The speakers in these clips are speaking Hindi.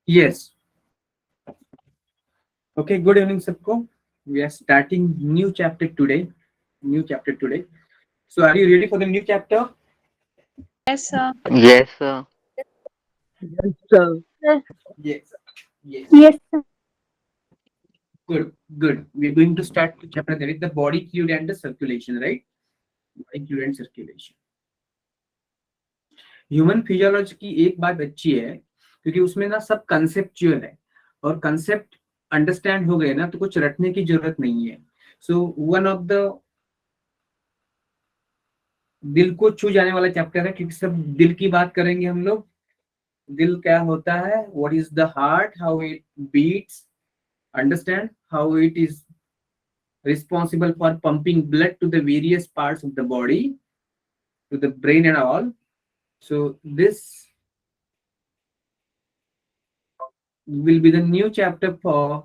Yes. Okay, good evening, Sabko. We are starting new chapter today. New chapter today. So, are you ready for the new chapter? Yes, sir. Yes, sir. Yes, sir. Yes, Yes. Yes. yes, sir. Good. Good. We are going to start chapter that is the body fluid and the circulation, right? Body fluid and circulation. Human physiology की एक बात अच्छी है क्योंकि उसमें ना सब कंसेप्चुअल है और कंसेप्ट अंडरस्टैंड हो गए ना तो कुछ रटने की जरूरत नहीं है. सो वन ऑफ द दिल को छू जाने वाला चैप्टर है क्योंकि सब दिल की बात करेंगे हम लोग. दिल क्या होता है, what is the heart, how it beats, understand how it is responsible for pumping blood to the various parts of the body, to the brain and all. So this will be the new chapter for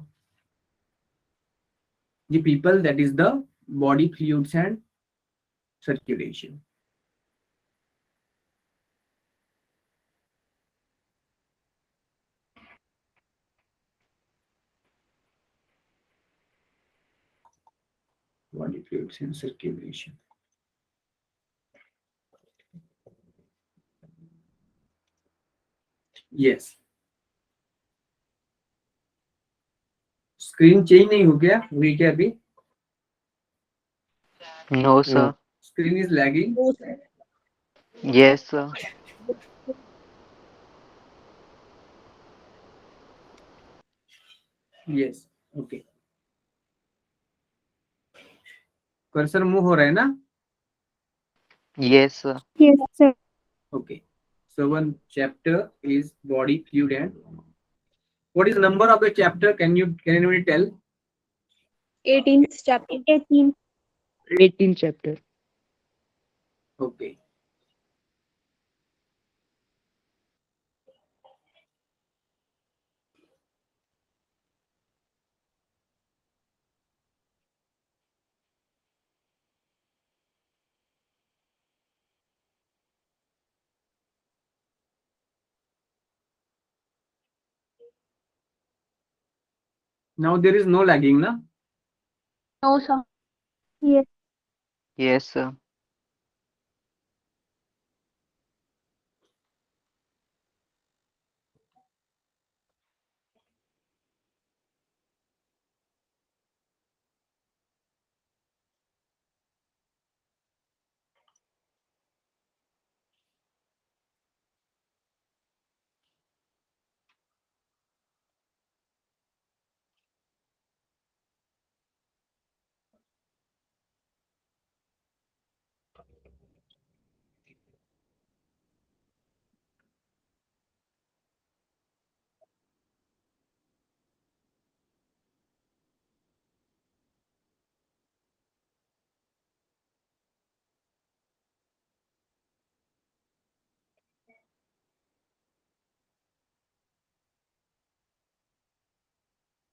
the people, that is the body fluids and circulation. Body fluids and circulation. Yes. Screen change नहीं हो गया, हुई क्या अभी? No, No. sir. Screen is lagging. Yes, sir. Yes. Okay, cursor move हो रहा है ना? Yes, sir. Yes, sir. Okay. So one chapter is body fluid and what is the number of the chapter? Can anybody tell? 18th chapter. 18. 18th chapter. Okay. Now there is no lagging, na? No, sir. Yes. Yes, sir.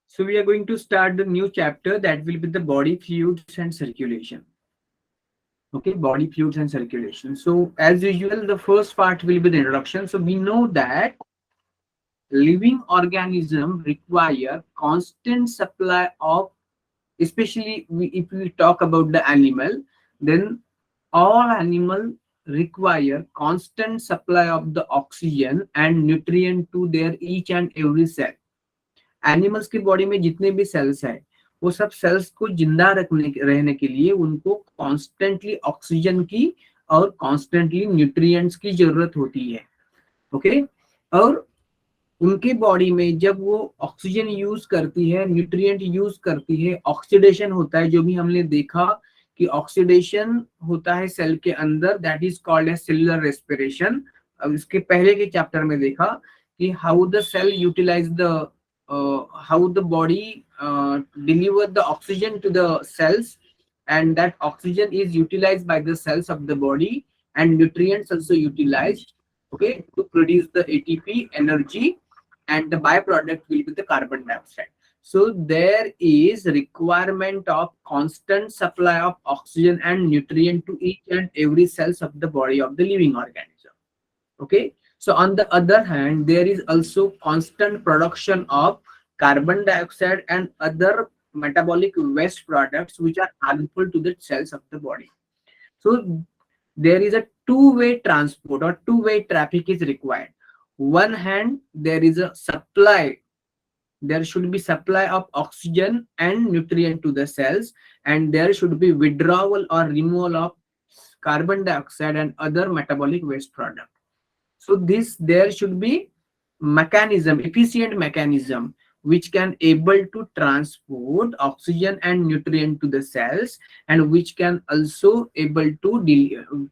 So we are going to start the new chapter that will be the body fluids and circulation. Okay, body fluids and circulation. So as usual, the first part will be the introduction. So we know that living organism require constant supply of, especially if we talk about the animal, then all animal require constant supply of the oxygen and nutrient to their each and every cell. Animals की बॉडी में जितने भी सेल्स है वो सब सेल्स को जिंदा रखने रहने के लिए उनको कॉन्स्टेंटली ऑक्सीजन की और कॉन्स्टेंटली न्यूट्रिएंट्स की जरूरत होती है. ओके. और उनके बॉडी में जब वो ऑक्सीजन यूज करती है, न्यूट्रिएंट यूज करती है, ऑक्सीडेशन होता है, जो भी हमने देखा कि ऑक्सीडेशन होता है सेल के अंदर, that is called as cellular respiration. अब इसके पहले के चैप्टर में देखा कि how the cell utilise the how the body deliver the oxygen to the cells, and that oxygen is utilized by the cells of the body and nutrients also utilized, okay, to produce the ATP energy, and the byproduct will be the carbon dioxide. So there is requirement of constant supply of oxygen and nutrient to each and every cells of the body of the living organism. Okay. So on the other hand, there is also constant production of carbon dioxide and other metabolic waste products which are harmful to the cells of the body. So there is a two-way transport or two-way traffic is required. One hand, there is a supply, there should be supply of oxygen and nutrient to the cells, and there should be withdrawal or removal of carbon dioxide and other metabolic waste product. So this, there should be mechanism, efficient mechanism, which can able to transport oxygen and nutrient to the cells, and which can also able to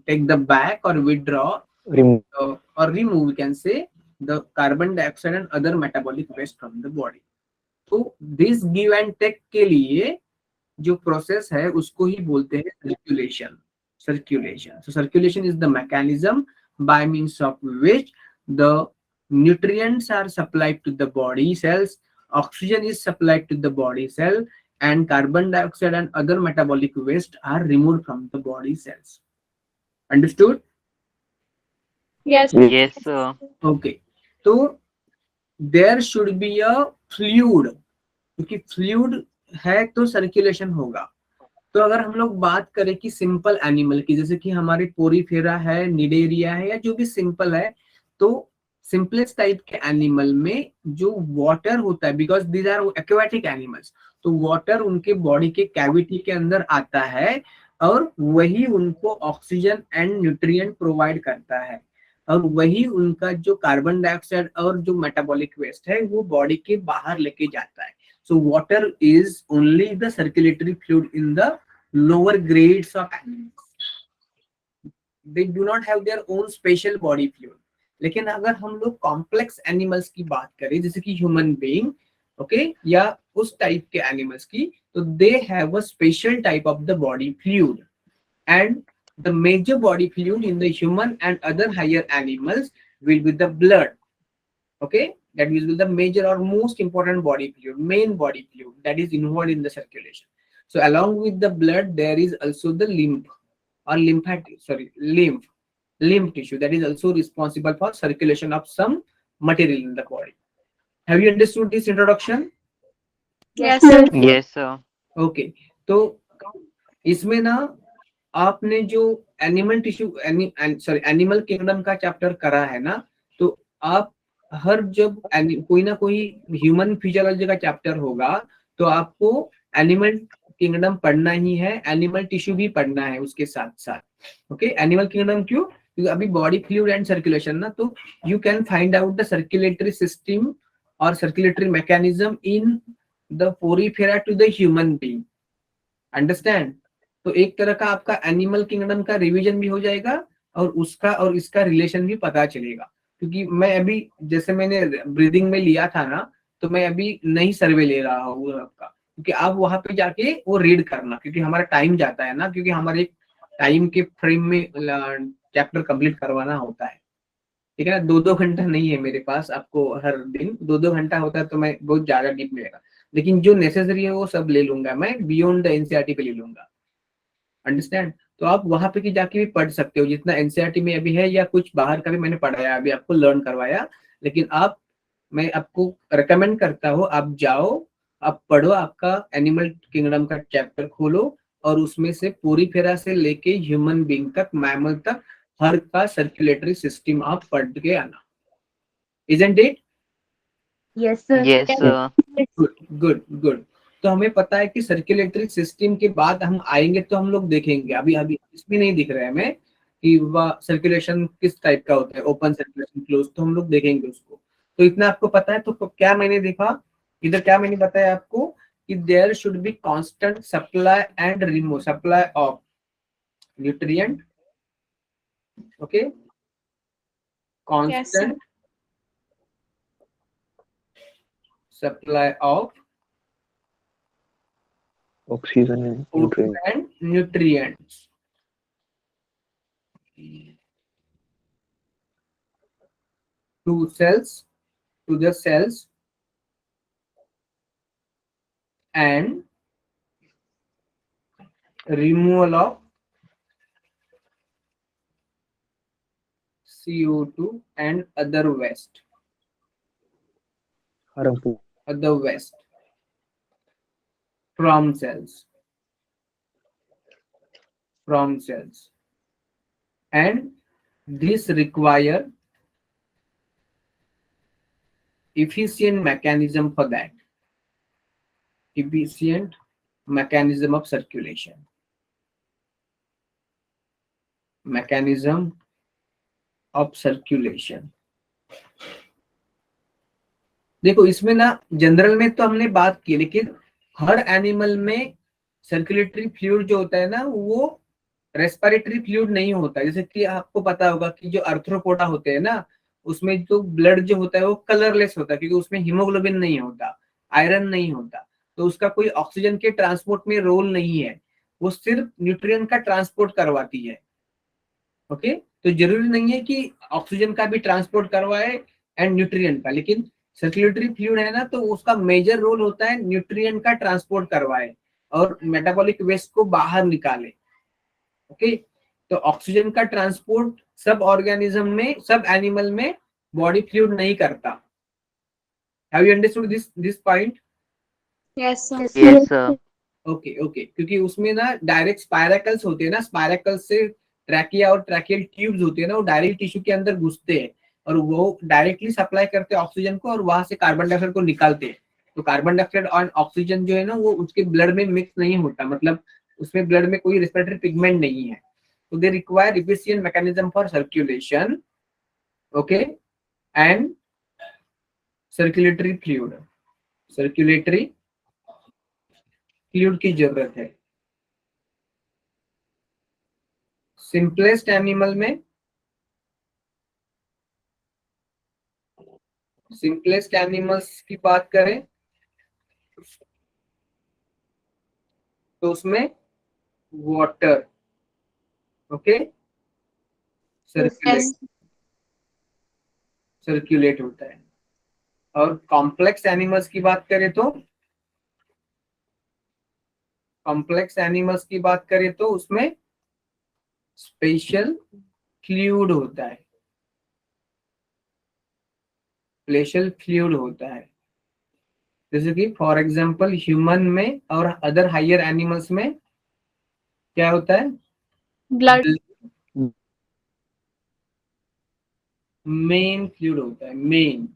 take the back or withdraw or remove, we can say, the carbon dioxide and other metabolic waste from the body. तो this give and take के लिए जो प्रोसेस है उसको ही बोलते हैं circulation. Circulation. So circulation is the mechanism by means of which the nutrients are supplied to the body cells, oxygen is supplied to the body cell, and carbon dioxide and other metabolic waste are removed from the body cells. Understood? Yes. Yes, sir. Okay. So there should be a fluid, क्योंकि फ्लूइड है तो सर्कुलेशन होगा. तो अगर हम लोग बात करें कि सिंपल एनिमल की, जैसे कि हमारे पोरीफेरा है, निडेरिया है, या जो भी सिंपल है, तो सिंपलेस्ट टाइप के एनिमल में जो वाटर होता है, because these are aquatic animals, तो वाटर उनके बॉडी के कैविटी के अंदर आता है और वही उनको ऑक्सीजन एंड न्यूट्रिएंट प्रोवाइड करता है, और वही उनका जो कार्बन डाइऑक्साइड और जो मेटाबॉलिक वेस्ट है वो बॉडी के बाहर लेके जाता है. So water is only the circulatory fluid in the lower grades of animals. They do not have their own special body fluid. लेकिन अगर हम लोग कॉम्प्लेक्स एनिमल्स की बात करें, जैसे कि ह्यूमन बीइंग, ओके, या उस टाइप के एनिमल्स की, तो they have a special type of the body fluid, and the major body fluid in the human and other higher animals will be the blood. Okay, that will be the major or most important body fluid, main body fluid that is involved in the circulation. So along with the blood, there is also the lymph or lymph tissue that is also responsible for circulation of some material in the body. Have you understood this introduction? Yes, sir. Yes, sir. Okay, तो इसमें ना आपने जो एनिमल टिश्यू एनिमल किंगडम का चैप्टर करा है ना, तो आप हर जब कोई ना कोई ह्यूमन फिजियोलॉजी का चैप्टर होगा तो आपको एनिमल किंगडम पढ़ना ही है, एनिमल टिश्यू भी पढ़ना है उसके साथ साथ. ओके, एनिमल किंगडम क्यों? क्योंकि अभी बॉडी फ्लूइड एंड सर्कुलेशन ना, तो you can find out the circulatory system और circulatory mechanism in the Porifera to the human being. Understand? तो एक तरह का आपका एनिमल किंगडम का रिवीजन भी हो जाएगा और उसका और इसका रिलेशन भी पता चलेगा. क्योंकि मैं अभी, जैसे मैंने ब्रीदिंग में लिया था ना, तो मैं अभी नई सर्वे ले रहा हूँ आपका, क्योंकि आप वहां पे जाके वो रीड करना, क्योंकि हमारा टाइम जाता है ना, क्योंकि हमारे एक टाइम के फ्रेम में चैप्टर कंप्लीट करवाना होता है. ठीक है ना, 2-2 घंटा नहीं है मेरे पास, आपको हर दिन 2-2 घंटा होता है तो मैं बहुत ज्यादा डीप मिलेगा, लेकिन जो नेसेसरी है वो सब ले लूंगा, मैं बियॉन्ड द एनसीईआरटी पे ले लूंगा. अंडरस्टैंड? तो आप वहां पे की जाके भी पढ़ सकते हो जितना एनसीईआरटी में अभी है, या कुछ बाहर का भी मैंने पढ़ाया, अभी आपको लर्न करवाया. लेकिन आप, मैं आपको रिकमेंड करता हूँ, आप जाओ, आप पढ़ो, आपका एनिमल किंगडम का चैप्टर खोलो और उसमें से पूरी फेरा से लेके ह्यूमन बीइंग तक, मैमल तक, हर का सर्कुलेटरी सिस्टम आप पढ़ के आना. Isn't it? Yes, sir. Yes, sir. Good good good. तो हमें पता है कि सर्कुलेटरी सिस्टम के बाद हम आएंगे तो हम लोग देखेंगे, अभी अभी इसमें नहीं दिख रहा है हमें कि वह सर्कुलेशन किस टाइप का होता है, ओपन सर्कुलेशन, क्लोज, तो हम लोग देखेंगे उसको. तो इतना आपको पता है. तो क्या मैंने देखा इधर, क्या मैंने बताया आपको कि there should be constant supply and remove, supply of nutrient, okay, Yes, constant sir. supply of Oxygen and food nutrients. and nutrients to cells, to the cells, and removal of CO2 and other waste. harmful, Other waste from cells. From cells. And this require efficient mechanism for that. Efficient mechanism of circulation. Mechanism of circulation. देखो इसमें ना जनरल में तो हमने बात की, लेकिन हर एनिमल में सर्कुलेटरी फ्लूइड जो होता है ना वो रेस्पिरेटरी फ्लूइड नहीं होता। जैसे कि आपको पता होगा कि जो अर्थ्रोपोडा होते हैं ना उसमें जो ब्लड जो होता है वो कलरलेस होता है, क्योंकि उसमें हीमोग्लोबिन नहीं होता, आयरन नहीं होता, तो उसका कोई ऑक्सीजन के ट्रांसपोर्ट में रोल नहीं है, वो सिर्फ न्यूट्रिएंट का ट्रांसपोर्ट करवाती है। ओके, तो जरूरी नहीं है कि ऑक्सीजन का भी ट्रांसपोर्ट करवाए एंड न्यूट्रिएंट का, लेकिन सर्कुलेटरी फ्लूइड है ना तो उसका मेजर रोल होता है न्यूट्रिएंट का ट्रांसपोर्ट करवाए और मेटाबॉलिक वेस्ट को बाहर निकाले। ओके, तो ऑक्सीजन का ट्रांसपोर्ट सब ऑर्गेनिज्म में, सब एनिमल में बॉडी फ्लूइड नहीं करता। Have you understood this point? Yes, sir. Yes, sir. Okay okay, क्योंकि उसमें ना डायरेक्ट स्पायरेकल्स होते हैं ना, स्पायरेकल्स से ट्रैकिया और ट्रैकियल ट्यूब्स होते हैं ना, वो डायरेक्ट टिश्यू के अंदर घुसते हैं और वो डायरेक्टली सप्लाई करते हैं ऑक्सीजन को और वहां से कार्बन डाइऑक्साइड को निकालते हैं। तो कार्बन डाइऑक्साइड और ऑक्सीजन जो है ना वो उसके ब्लड में मिक्स नहीं होता, मतलब उसमें ब्लड में कोई रेस्पिरेटरी पिगमेंट नहीं है। तो they require efficient mechanism for circulation, okay, and circulatory fluid. Circulatory fluid की जरूरत है। सिंपलेस्ट एनिमल में, सिंपलेस्ट एनिमल्स की बात करें तो उसमें water, okay, circulate Yes. Circulate होता है। और कॉम्प्लेक्स एनिमल्स की बात करें तो, कॉम्प्लेक्स एनिमल्स की बात करें तो उसमें स्पेशल फ्लूइड होता है, स्पेशल फ्लूइड होता है। जैसे कि फॉर एग्जांपल ह्यूमन में और अदर हायर एनिमल्स में क्या होता है? Blood. मेन फ्लूइड होता है, मेन।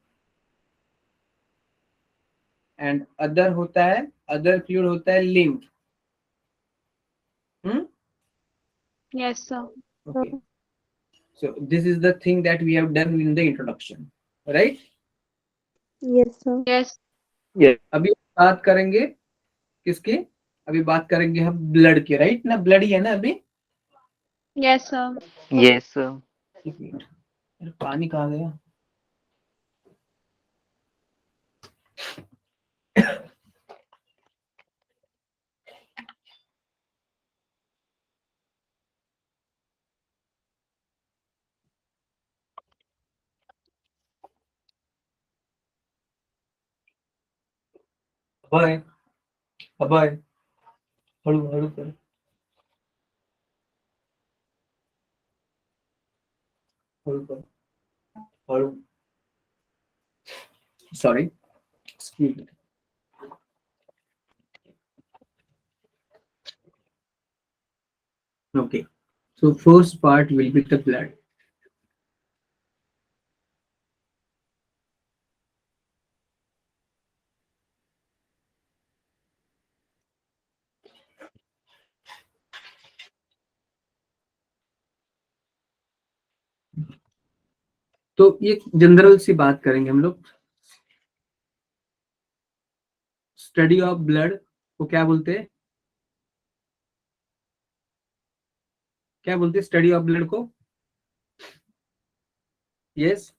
एंड अदर होता है, अदर फ्लूइड होता है lymph. Yes, sir. Okay, so this is the thing that we have done in the introduction, right? Yes, sir. Yes. yes, अभी बात करेंगे किसकी? अभी बात करेंगे हम ब्लड की, राइट ना? ब्लड ही है ना अभी। Yes, sir. Yes, sir. एक मिनट, अरे पानी कहाँ गया? अभय, अभय, हळू हळू कर, हळू कर, हळू। Sorry, excuse me. Okay, so first part will be the blood. तो ये जनरल सी बात करेंगे हम लोग। स्टडी ऑफ ब्लड को क्या बोलते हैं? क्या बोलते हैं स्टडी ऑफ ब्लड को? यस,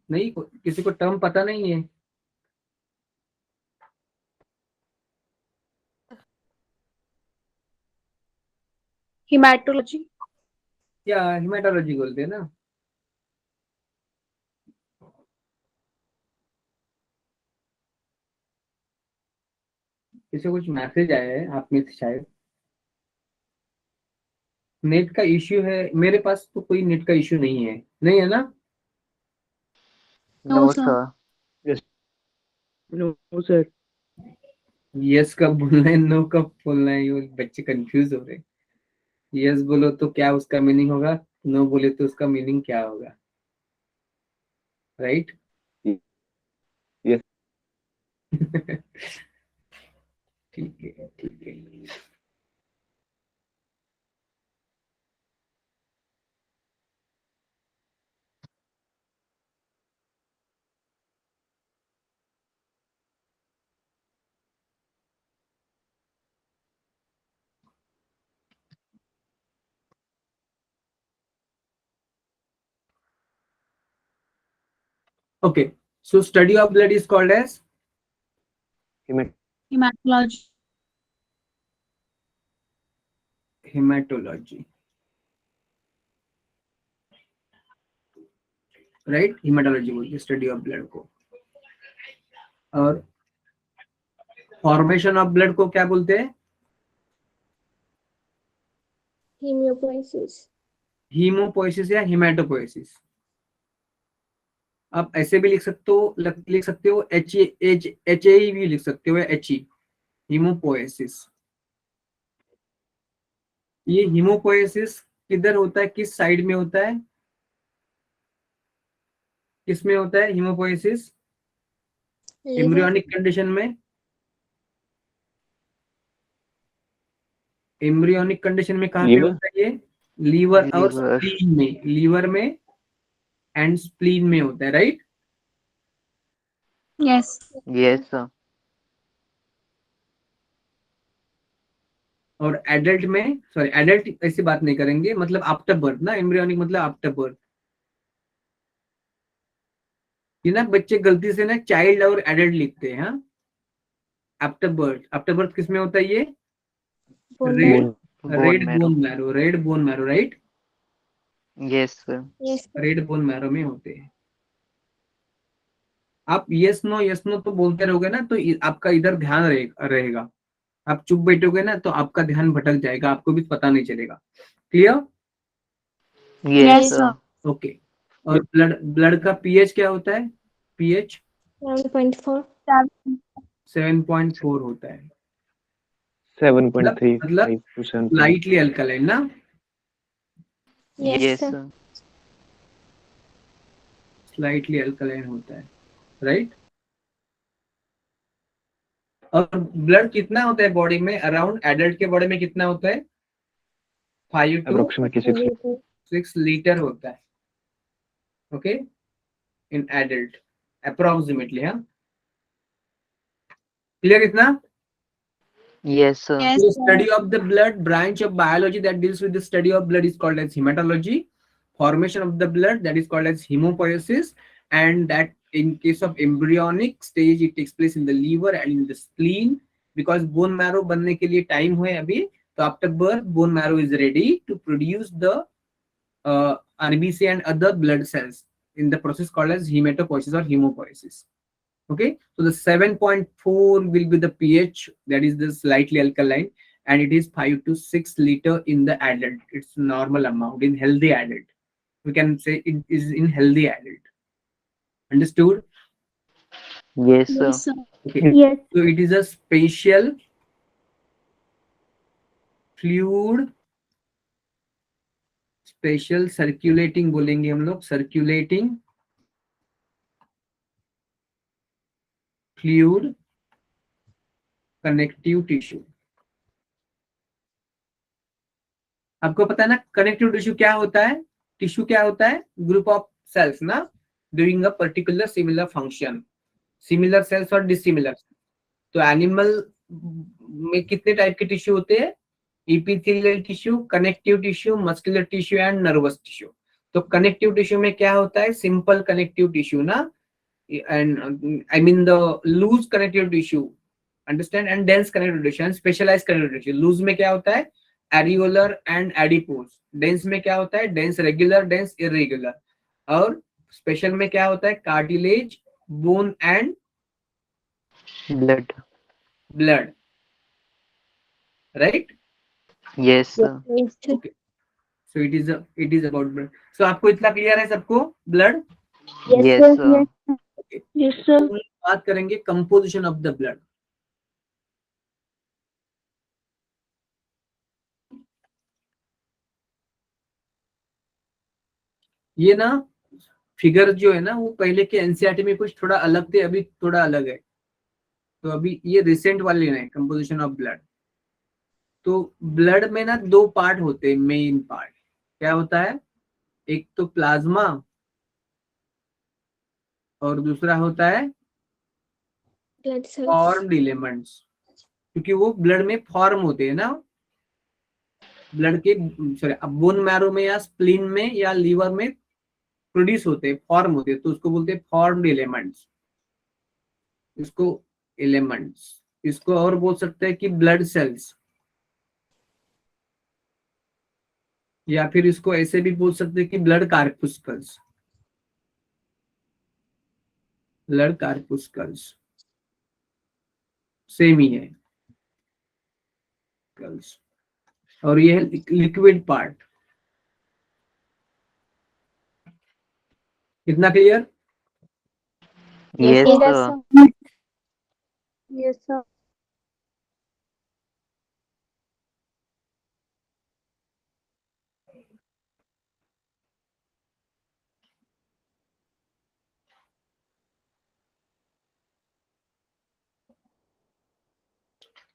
नहीं, किसी को टर्म पता नहीं है? Hematology. या हिमेटोलॉजी बोलते हैं ना? किसी को कुछ मैसेज आया है आप में से शायद। नेट का इश्यू है? मेरे पास तो कोई नेट का इश्यू नहीं है, नहीं है ना? No, No, sir. sir. No, sir. Yes कब बोलना है, नो कब बोलना है, ये बच्चे कंफ्यूज हो रहे हैं। यस बोलो तो क्या उसका मीनिंग होगा, नो बोले तो उसका मीनिंग क्या होगा, राइट? Yes. ठीक है, ठीक है। Okay, so study of blood is called as Hematology. hematology, right? hematology बोलते हैं स्टडी ऑफ ब्लड को। और फॉर्मेशन ऑफ ब्लड को क्या बोलते हैं? Homeopoiesis. हीमोपोइसिस या हिमेटोपोइसिस। आप ऐसे भी लिख सकते हो एच ए भी लिख सकते हो, एच ई, हीमोपोइसिस। ये हीमोपोइसिस किधर होता है, किस साइड में होता है, किस में होता है हीमोपोइसिस? Liver. एम्ब्रियोनिक कंडीशन में, एम्ब्रियोनिक कंडीशन में कहाँ पे Liver. होता है ये? लीवर और Liver. स्प्लीन में, लीवर में एंड स्प्लीन में होता है, राइट? Yes. Yes, sir. और एडल्ट में, सॉरी एडल्ट ऐसी बात नहीं करेंगे, मतलब आफ्टर बर्थ ना, एम्ब्रियोनिक मतलब आफ्टर बर्थ। ये ना बच्चे गलती से ना चाइल्ड और एडल्ट लिखते हैं। हाँ, आफ्टर बर्थ, आफ्टर बर्थ किस में होता है ये? Bone red, marrow. Bone marrow. Bone marrow, red bone marrow, right? Yes, sir. Yes, sir. Red bone marrow में होते हैं। आप यस नो तो बोलते रहोगे ना, तो आपका इधर ध्यान रहेगा। आप चुप बैठोगे ना तो आपका ध्यान भटक जाएगा, आपको भी पता नहीं चलेगा। Clear? Yes, Yes, sir. sir. Okay. और ब्लड का पीएच क्या होता है? पीएच 7.4. 7.4 होता है। 7.35 मतलब to 7. लाइटली अल्कलाइन ना? Yes, Yes, sir. sir. Slightly alkaline होता है, राइट? और ब्लड कितना होता है बॉडी में? अराउंड एडल्ट के बॉडी में कितना होता है? 5 to Approximately 6. 6 लीटर होता है, ओके, इन एडल्ट अप्रोक्सीमेटली। हाँ, क्लियर इतना? Yes, sir. Yes, So sir. study of the blood, branch of biology that deals with the study of blood is called as hematology. Formation of the blood, that is called as hemopoiesis, and that in case of embryonic stage it takes place in the liver and in the spleen, because bone marrow बनने के लिए time हुए अभी, तो after birth bone marrow is ready to produce the RBC and other blood cells in the process called as hematopoiesis or hemopoiesis. Okay, so the 7.4 will be the pH, that is the slightly alkaline, and it is 5 to 6 liter in the adult. It's normal amount in healthy adult. We can say it is in healthy adult. Understood? Yes, sir. Yes, sir. Okay. Yes. So it is a special fluid, special circulating बोलेंगे हम लोग, circulating fluid connective tissue. आपको पता है ना कनेक्टिव टिश्यू क्या होता है? टिश्यू क्या होता है? ग्रुप ऑफ सेल्स ना, doing a particular similar function, similar sales और डिसिमिलर। तो एनिमल में कितने टाइप के टिश्यू होते हैं? Epithelial tissue, connective tissue, muscular tissue and nervous tissue. तो कनेक्टिव टिश्यू में क्या होता है? सिंपल कनेक्टिव टिश्यू ना, and I mean the loose connective tissue, understand, and dense connective tissue and specialized connective tissue. Loose में क्या होता है? Areolar and adipose. Dense में क्या होता है? Dense regular, dense irregular. और special में क्या होता है? Cartilage, bone and Blood. blood, right? Yes, sir. Yes, sir. Okay. So it is about blood. So आपको इतना क्लियर है सबको? Blood Yes, sir. Yes, sir. बात करेंगे कंपोजिशन ऑफ द ब्लड. ये ना फिगर जो है ना वो पहले के एनसीईआरटी में कुछ थोड़ा अलग थे, अभी थोड़ा अलग है. तो अभी ये रिसेंट वाले लेना है, कंपोजिशन ऑफ ब्लड. तो ब्लड में ना दो पार्ट होते हैं, मेन पार्ट. क्या होता है? एक तो प्लाज्मा और दूसरा होता है blood cells. Formed elements. क्योंकि वो ब्लड में फॉर्म होते हैं ना, ब्लड के सॉरी बोन मैरो में या स्प्लीन में या लीवर में प्रोड्यूस होते हैं, फॉर्म होते हैं, तो उसको बोलते हैं फॉर्म्ड एलिमेंट्स. इसको एलिमेंट्स, इसको और बोल सकते हैं कि ब्लड सेल्स, या फिर इसको ऐसे भी बोल सकते हैं कि ब्लड कार्पुस्कल्स. ब्लड कार्पुस्कल्स सेम ही है. और ये है लिक्विड पार्ट. कितना clear? Yes, Yes, sir. sir. Yes, sir.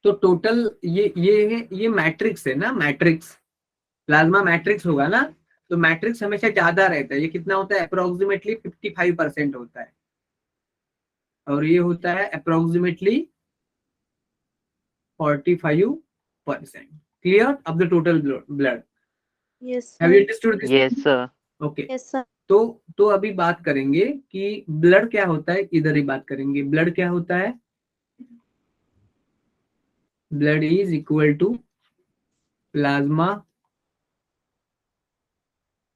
तो टोटल ये मैट्रिक्स है ना, मैट्रिक्स प्लाज्मा मैट्रिक्स होगा ना. तो मैट्रिक्स हमेशा ज्यादा रहता है. ये कितना होता है? अप्रोक्सीमेटली 55% होता है. और ये होता है approximately 45%. Clear of the total blood. Yes, have you sir. Understood this? Yes, sir. Okay. Yes, sir. तो अभी बात करेंगे कि ब्लड क्या होता है. इधर ही बात करेंगे ब्लड क्या होता है. Blood is equal to plasma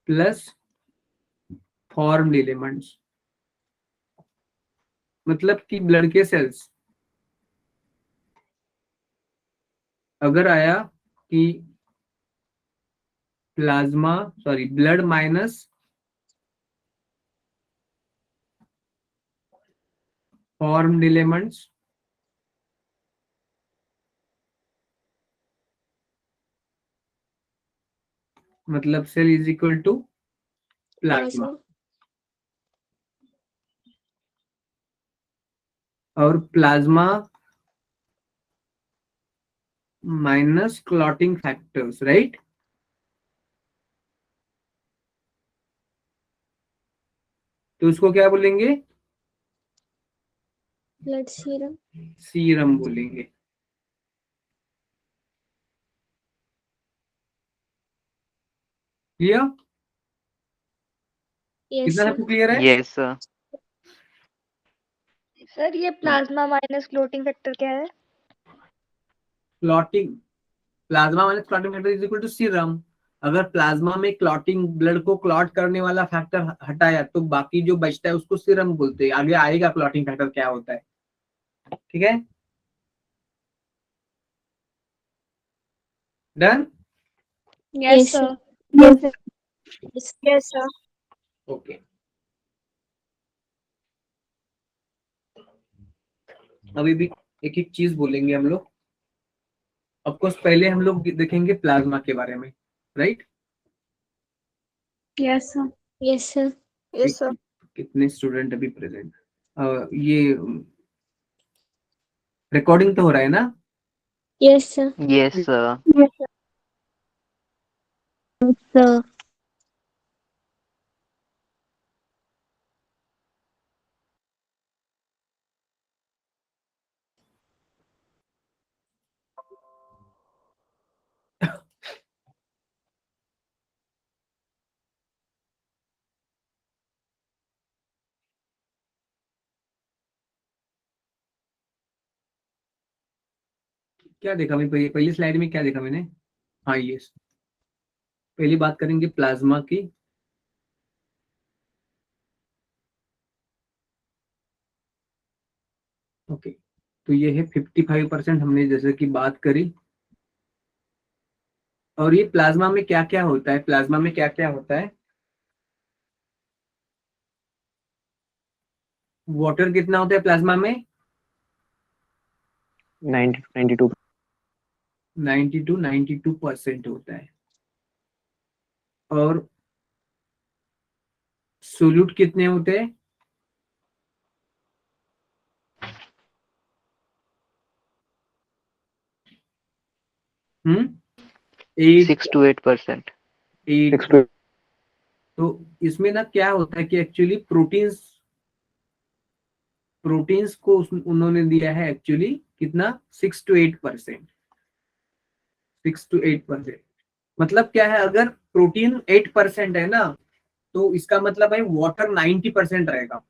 plus formed elements. मतलब कि ब्लड के सेल्स अगर आया कि plasma sorry blood minus formed elements, मतलब cell is equal to plasma. Plasma. और plasma minus clotting factors, right. तो उसको क्या बोलेंगे? Blood serum. सीरम बोलेंगे. क्लियर? Yes, कितना sir. सबको क्लियर है? Yes, sir. सर ये प्लाज्मा माइनस क्लोटिंग फैक्टर क्या है? Clotting plasma minus clotting factor is equal to serum. अगर प्लाज्मा में क्लॉटिंग ब्लड को क्लॉट करने वाला फैक्टर हटाया तो बाकी जो बचता है उसको सीरम बोलते हैं. आगे आएगा क्लॉटिंग फैक्टर क्या होता है. ठीक है, done. Yes, sir. Yes, sir. Yes, sir. Okay. अभी भी एक एक चीज बोलेंगे हम लोग. ऑफकोर्स पहले हम लोग देखेंगे प्लाज्मा के बारे में, right. Yes, sir. Yes, sir. Yes, sir. कितने स्टूडेंट अभी प्रेजेंट? ये रिकॉर्डिंग तो हो रहा है ना? Yes, sir. Yes, sir. Yes, sir. Sir. क्या देखा मैं पहली स्लाइड में? क्या देखा मैंने? हाँ, ये पहली बात करेंगे प्लाज्मा की. ओके. तो ये है 55%, हमने जैसे कि बात करी. और ये प्लाज्मा में क्या क्या होता है, प्लाज्मा में क्या क्या होता है? वाटर कितना होता है प्लाज्मा में? 92. 92% होता है। और सोल्यूट कितने होते हैं? हम्म 6 to 8%. 8। 6 to तो इसमें ना क्या होता है कि एक्चुअली प्रोटीन्स को उन्होंने दिया है एक्चुअली कितना, 6 to 8%। 6 to 8%। मतलब क्या है, अगर प्रोटीन 8% है ना, तो इसका मतलब है वाटर 90% रहेगा,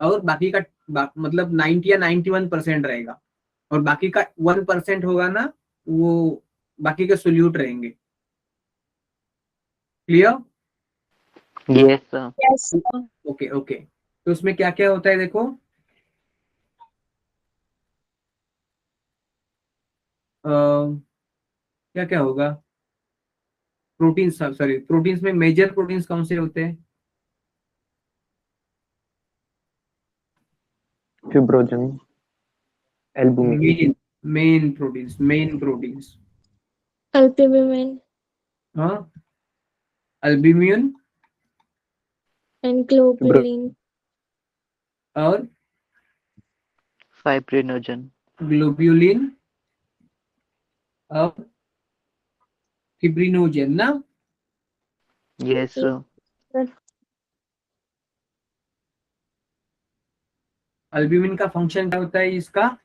और बाकी का मतलब 90 या 91% रहेगा, और बाकी का 1% होगा ना, वो बाकी के सोल्यूट रहेंगे। Clear? Yes, sir. Yes, sir. Okay okay. तो उसमें क्या क्या होता है देखो, क्या क्या होगा? प्रोटीन, सॉरी, प्रोटीन्स में मेजर प्रोटीन्स कौन से होते हैं? fibrogen, albumin, main proteins. Albumin हाँ, अल्ब्यूमिन and globulin. और Fibrinogen. ग्लोब्यूलिन और फिब्रिनोजेन ना। Yes, sir. अल्ब्यूमिन का फंक्शन क्या होता है इसका?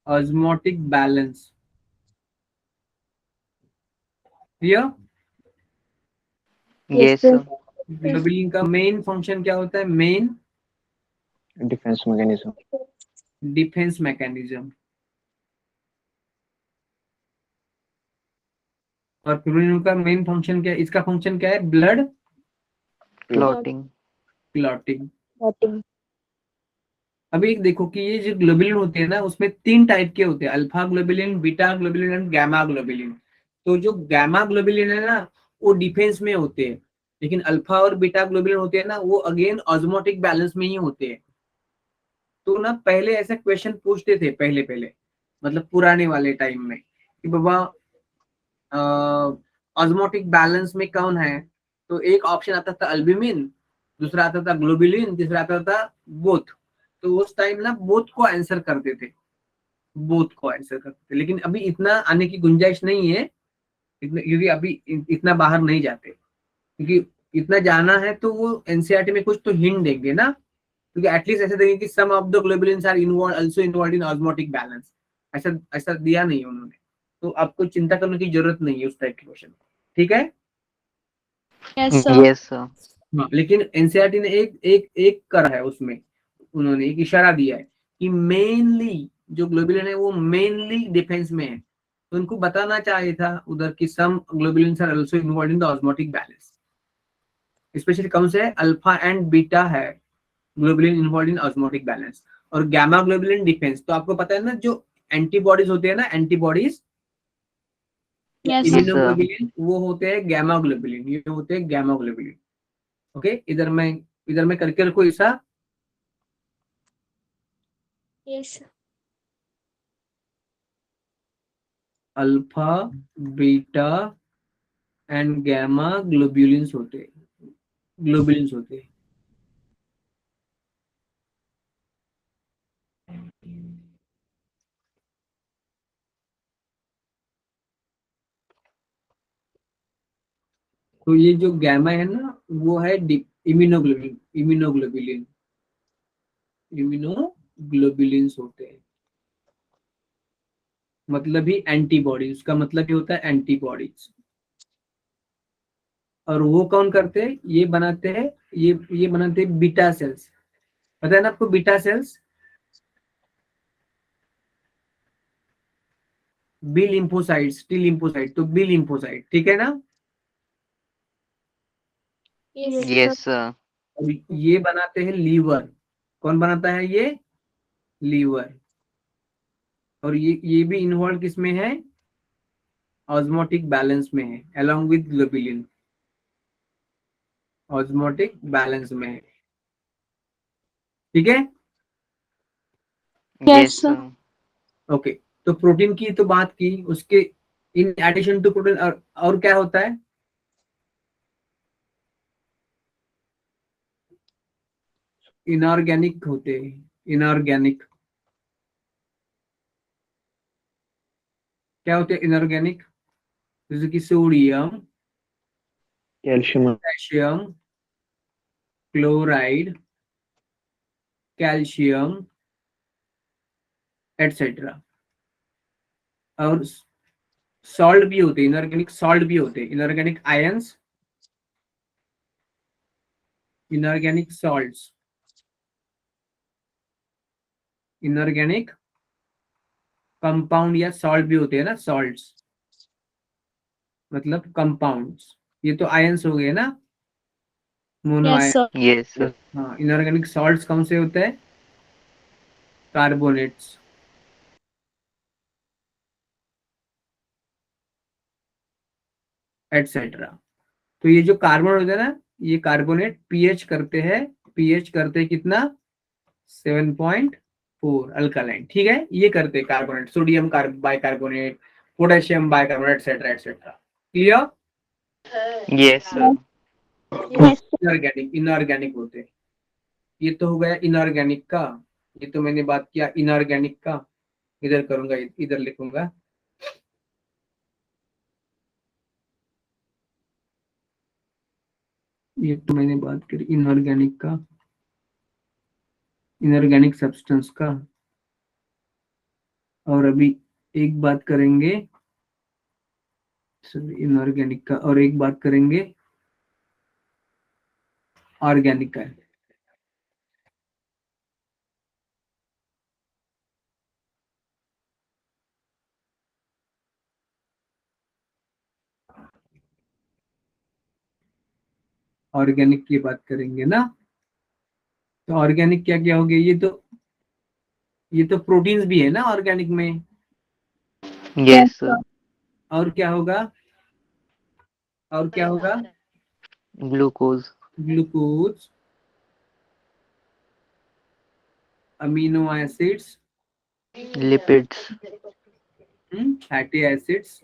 Osmotic balance. Clear? Yes, sir. Globulin का मेन फंक्शन क्या होता है? Main defense mechanism, defence mechanism. और फिब्रिनोजेन का मेन फंक्शन क्या है? इसका फंक्शन क्या है? Blood Clotting. क्लॉटिंग। Voting. अभी एक देखो कि ये जो ग्लोबुलिन होते हैं ना, उसमें 3 टाइप के होते हैं, alpha globulin, beta globulin and gamma globulin. तो जो गामा ग्लोबुलिन है ना, वो डिफेंस में होते हैं, लेकिन अल्फा और बीटा ग्लोबुलिन होते हैं ना, वो अगेन ऑस्मोटिक बैलेंस में ही होते हैं। तो ना पहले ऐसा क्वेश्चन पूछते थे, पहले पहले मतलब पुराने वाले टाइम में, कि बाबा ऑस्मोटिक बैलेंस में कौन है? तो एक ऑप्शन आता था अल्ब्यूमिन, दूसरा आता था ग्लोबुलिन, तीसरा आता था बोथ। तो उस टाइम ना बोथ को आंसर करते थे, बोथ को आंसर करते थे, लेकिन अभी इतना आने की गुंजाइश नहीं है, क्योंकि अभी इतना बाहर नहीं जाते, क्योंकि इतना जाना है तो वो एनसीईआरटी में कुछ तो हिंट देंगे ना, क्योंकि एटलीस्ट ऐसे देंगे कि some of the globulins are involve also involve in osmotic balance. ऐसा ऐसा दिया नहीं उन्होंने, तो आपको चिंता करने की जरूरत नहीं है उस टाइप के क्वेश्चन। ठीक है? Yes, sir. Yes, sir. हाँ, लेकिन एनसीईआरटी ने एक एक एक करा है उसमें, उन्होंने एक इशारा दिया है कि मेनली जो ग्लोबुलिन है वो मेनली डिफेंस में है, तो उनको बताना चाहिए था उधर कि some globulins are also involved in the osmotic balance. Specially कौन से है? अल्फा एंड बीटा है globulin involved in osmotic balance, और गामा ग्लोबुलिन डिफेंस। तो आपको पता है ना, जो एंटीबॉडीज होते हैं ना, antibodies Yes, sir. Yes, sir. Immunoglobulin, वो होते हैं गामा ग्लोबुलिन, ये होते हैं गामा ग्लोबुलिन। ओके, इधर मैं करके रखो ऐसा। Yes. Alpha, beta and gamma globulins होते हैं, ग्लोबुलिन्स होते हैं। तो ये जो गामा है ना, वो है इम्यूनोग्लोबुलिन, इम्यूनोग्लोबुलिन्स होते हैं, मतलब ही एंटीबॉडी, उसका मतलब ये होता है एंटीबॉडीज। और वो कौन करते हैं? ये बनाते हैं, ये बनाते हैं बीटा सेल्स। पता है ना आपको beta cells? B lymphocytes, T lymphocyte, तो बी लिम्फोसाइट, ठीक है ना? Yes. Yes, sir. और ये बनाते हैं लीवर। कौन बनाता है ये? लीवर। और ये भी इन्वॉल्व किसमें है, ऑस्मोटिक बैलेंस में है, along with globulin, osmotic balance में है। ठीक है, Yes, sir. sir. ओके। तो प्रोटीन की तो बात की, उसके इन एडिशन टू प्रोटीन और क्या होता है, इनऑर्गेनिक होते हैं, इनऑर्गेनिक क्या होते हैं, इनऑर्गेनिक, जैसे कि sodium, calcium, potassium, chloride, calcium etcetera. और सॉल्ट भी होते हैं, इनऑर्गेनिक सॉल्ट भी होते हैं, inorganic ions, inorganic salts, inorganic compound या सॉल्ट भी होते हैं ना, सॉल्ट्स मतलब कंपाउंड्स। ये तो आयंस हो गए ना, mono Yes, ion. sir. Yes, sir. हाँ, इनऑर्गेनिक सॉल्ट्स कौन से होते हैं, कार्बोनेट्स, एटसेट्रा। तो ये जो कार्बन होते हैं ना, ये कार्बोनेट पीएच करते हैं, पीएच करते हैं कितना, 7.4 अल्कालाइन। ठीक है, ये करते हैं carbonate, sodium bicarbonate, potassium bicarbonate etcetera etcetera. Clear. Yes, sir. Yes, sir. Inorganic, inorganic होते हैं। ये तो हो गया इनऑर्गेनिक का, ये तो मैंने बात किया इनऑर्गेनिक का, इधर करूंगा, इधर लिखूंगा। ये तो मैंने बात करी इनऑर्गेनिक का, इनऑर्गेनिक सब्सटेंस का। और अभी एक बात करेंगे इनऑर्गेनिक का, और एक बात करेंगे ऑर्गेनिक का। ऑर्गेनिक की बात करेंगे ना, तो ऑर्गेनिक क्या क्या हो गया, ये तो प्रोटीन्स भी है ना ऑर्गेनिक में। Yes, sir. और क्या होगा, और क्या होगा, Glucose, glucose, amino acids, lipids. Fatty acids,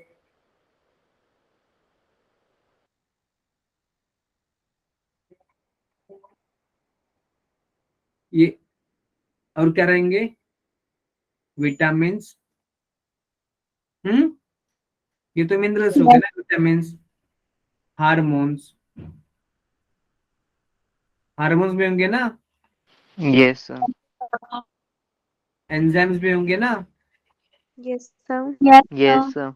ये और क्या रहेंगे, विटामिन, ये तो मिनरल्स हो गए ना, विटामिन, हार्मोन्स, हार्मोन्स भी होंगे ना, Yes, sir. एंजाइम्स भी होंगे ना। Yes, sir. Yes, Yes, sir. sir.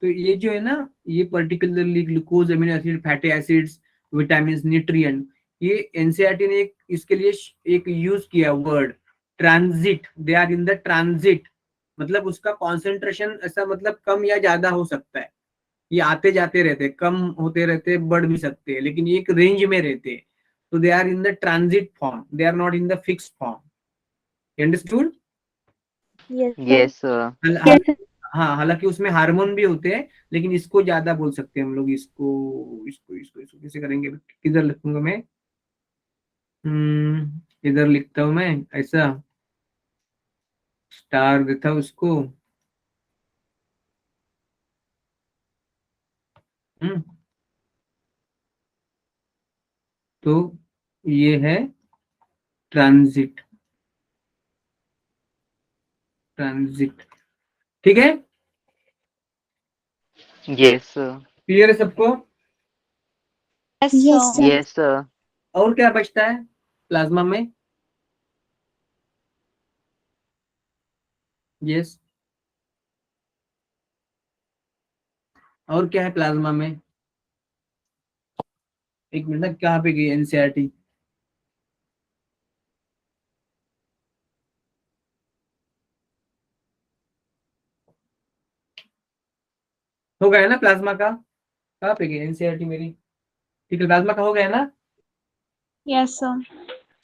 तो ये जो है ना, ये particularly glucose, amino acid, fatty acids, vitamin, nutrient, ये एनसीईआरटी ने इसके लिए एक यूज किया word, transit, they are in the transit. मतलब उसका कॉन्सेंट्रेशन ऐसा मतलब कम या ज्यादा हो सकता है, ये आते जाते रहते, कम होते रहते, बढ़ भी सकते हैं, लेकिन ये एक रेंज में रहते हैं। तो they are in the transit form, they are not in the fixed form. Understood. Yes, sir. Yes, sir. Yes, sir. हाँ, हालांकि उसमें हार्मोन भी होते हैं, लेकिन इसको ज्यादा बोल सकते हैं हम लोग, इसको कैसे करेंगे, किधर लिखूंगा मैं, इधर लिखता हूं मैं, ऐसा स्टार देता हूं उसको। हम्म तो ये है ट्रांजिट, ट्रांजिट। ठीक है, Yes, sir. क्लियर है सबको। Yes, Yes, sir. sir. Yes, sir. और क्या बचता है प्लाज्मा में, यस, और क्या है प्लाज्मा में, एक मिनट, कहाँ पे गई एनसीईआरटी, हो गया ना प्लाज्मा का, कहाँ पे गई एनसीईआरटी मेरी। ठीक है, प्लाज्मा का हो गया ना। Yes, sir.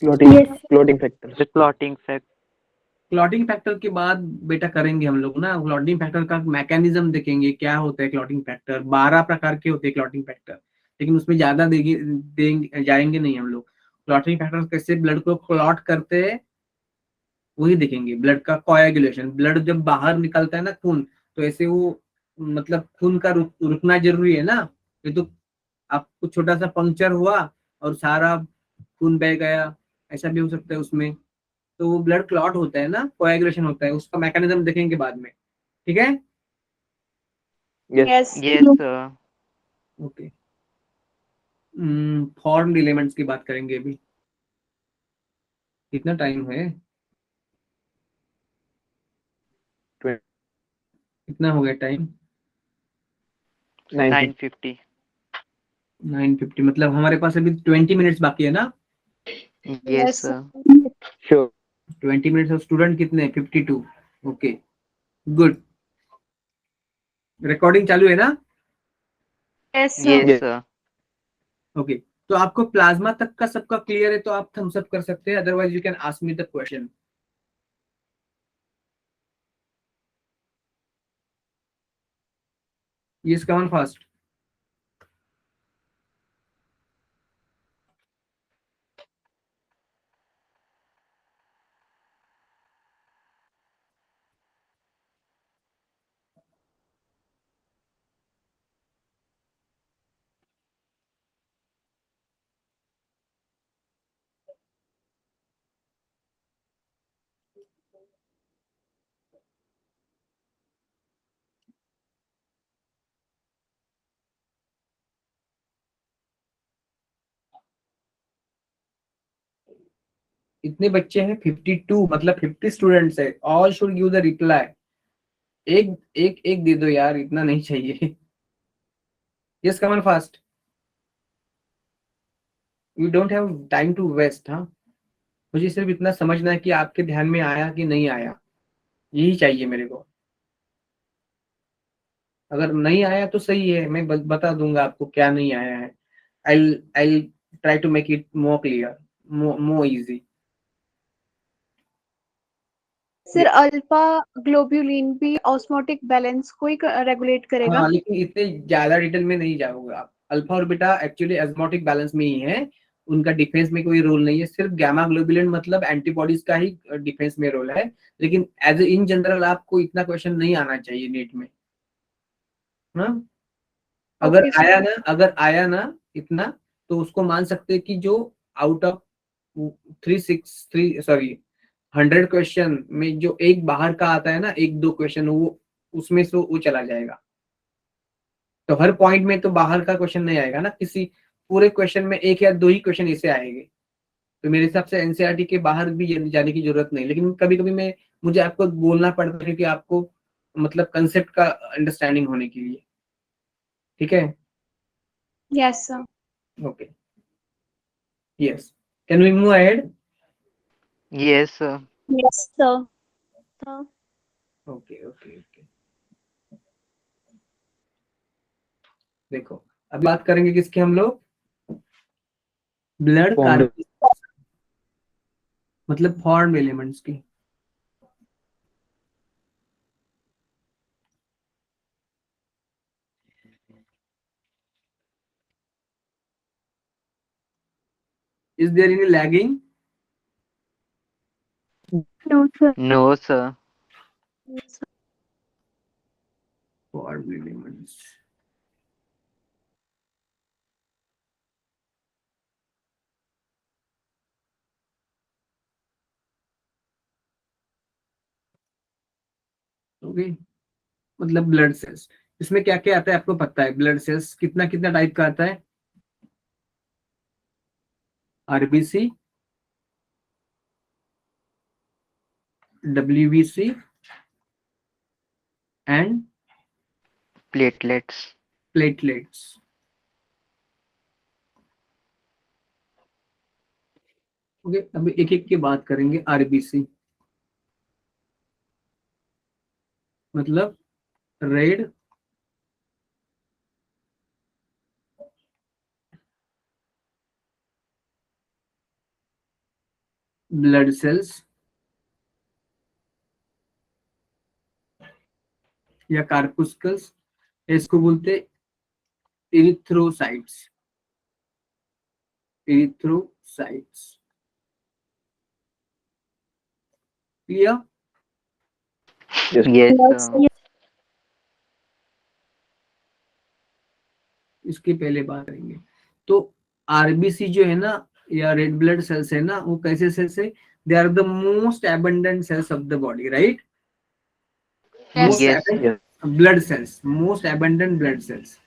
Clotting, Yes, sir. Clotting factor, The clotting factor. Clotting factor के बाद बेटा करेंगे हम लोग ना, क्लॉटिंग फैक्टर का मैकेनिज्म देखेंगे क्या होता है। क्लॉटिंग फैक्टर 12 प्रकार के होते हैं क्लॉटिंग फैक्टर, लेकिन उसमें ज्यादा देंगे जाएंगे नहीं हम लोग। क्लॉटिंग फैक्टर कैसे ब्लड को क्लॉट करते हैं वही देखेंगे। ब्लड का कोएगुलेशन, ब्लड जब बाहर निकलता है ना खून, तो ऐसे वो मतलब खून का रुकना जरूरी है ना। ये तो आपको छोटा सा पंक्चर हुआ और सारा खून बह गया, ऐसा भी हो सकता है उसमें। तो वो ब्लड क्लॉट होता है ना, कोएगुलेशन होता है, उसका मैकेनिज्म देखेंगे बाद में। ठीक है। Yes. Yes. Yes, sir. Okay. Form elements की बात करेंगे अभी। कितना टाइम है? 20, कितना हो गया टाइम? 19. 950. 9:50, मतलब हमारे पास अभी 20 मिनट्स बाकी है ना। Yes, Yes, sir. Sure. 20 minutes और स्टूडेंट कितने? 52। Okay, good. रिकॉर्डिंग चालू है ना? yes, sir. Yes, Yes. sir. Okay. तो आपको प्लाज्मा तक का सबका क्लियर है तो आप थम्स अप कर सकते हैं, otherwise you can ask me the question. Yes, come on fast. इतने बच्चे हैं 52, मतलब 50 स्टूडेंट्स है। All should give the reply. एक एक एक दे दो यार, इतना नहीं चाहिए। Yes, come on fast. You don't have time to waste. हाँ, मुझे सिर्फ इतना समझना है कि आपके ध्यान में आया कि नहीं आया, यही चाहिए मेरे को। अगर नहीं आया तो सही है, मैं बता दूंगा आपको क्या नहीं आया है। I try to make it more clear, more easy. Sir alpha globulin भी ऑस्मोटिक बैलेंस को ही रेगुलेट करेगा। हाँ, लेकिन इतने ज्यादा डिटेल में नहीं जाओगे आप। अल्फा और बीटा एक्चुअली एजमोटिक बैलेंस में ही है, उनका डिफेंस में कोई रोल नहीं है। सिर्फ गामा ग्लोबुलिन मतलब एंटीबॉडीज का ही डिफेंस में रोल है। लेकिन एज इन जनरल आपको इतना क्वेश्चन नहीं आना चाहिए नीट में। हाँ, ओके सर। अगर आया ना इतना, तो उसको मान सकते हैं कि जो आउट ऑफ 363, सॉरी 100 क्वेश्चन में जो एक बाहर का आता है ना, एक दो क्वेश्चन, वो उसमें से वो चला जाएगा। तो हर पॉइंट में तो बाहर का क्वेश्चन नहीं आएगा ना, किसी पूरे क्वेश्चन में एक या दो ही क्वेश्चन ऐसे आएंगे। तो मेरे हिसाब से एनसीईआरटी के बाहर भी जाने की जरूरत नहीं। लेकिन कभी कभी मैं मुझे आपको बोलना पड़ता है क्योंकि आपको मतलब कंसेप्ट का अंडरस्टैंडिंग होने के लिए। ठीक है। Yes sir. Okay, yes, can we move ahead? Yes, sir. Yes sir. हाँ। Okay okay okay. देखो, अब बात करेंगे किसकी हम लोग? Blood Formed. कार्बन, मतलब फॉर्म एलिमेंट्स की। Is there any lagging? No sir. No, sir. Form elements. Okay, मतलब ब्लड सेल्स। इसमें क्या क्या आता है आपको पता है? ब्लड सेल्स कितना कितना टाइप का आता है? RBC, WBC and Platelets. Platelets. Okay, अभी एक एक की बात करेंगे। आरबीसी मतलब रेड ब्लड सेल्स या कार्पुस्कल्स, इसको बोलते erythrocytes. Erythrocytes, clear? Yes. Yes, Yes, sir. इसके पहले बात करेंगे। तो आरबीसी जो है ना, या रेड ब्लड सेल्स है ना, वो कैसे सेल्स है? They are the most abundant cells of the body, right? Yes, most Yes, sir. Yes. Blood cells, most abundant blood cells,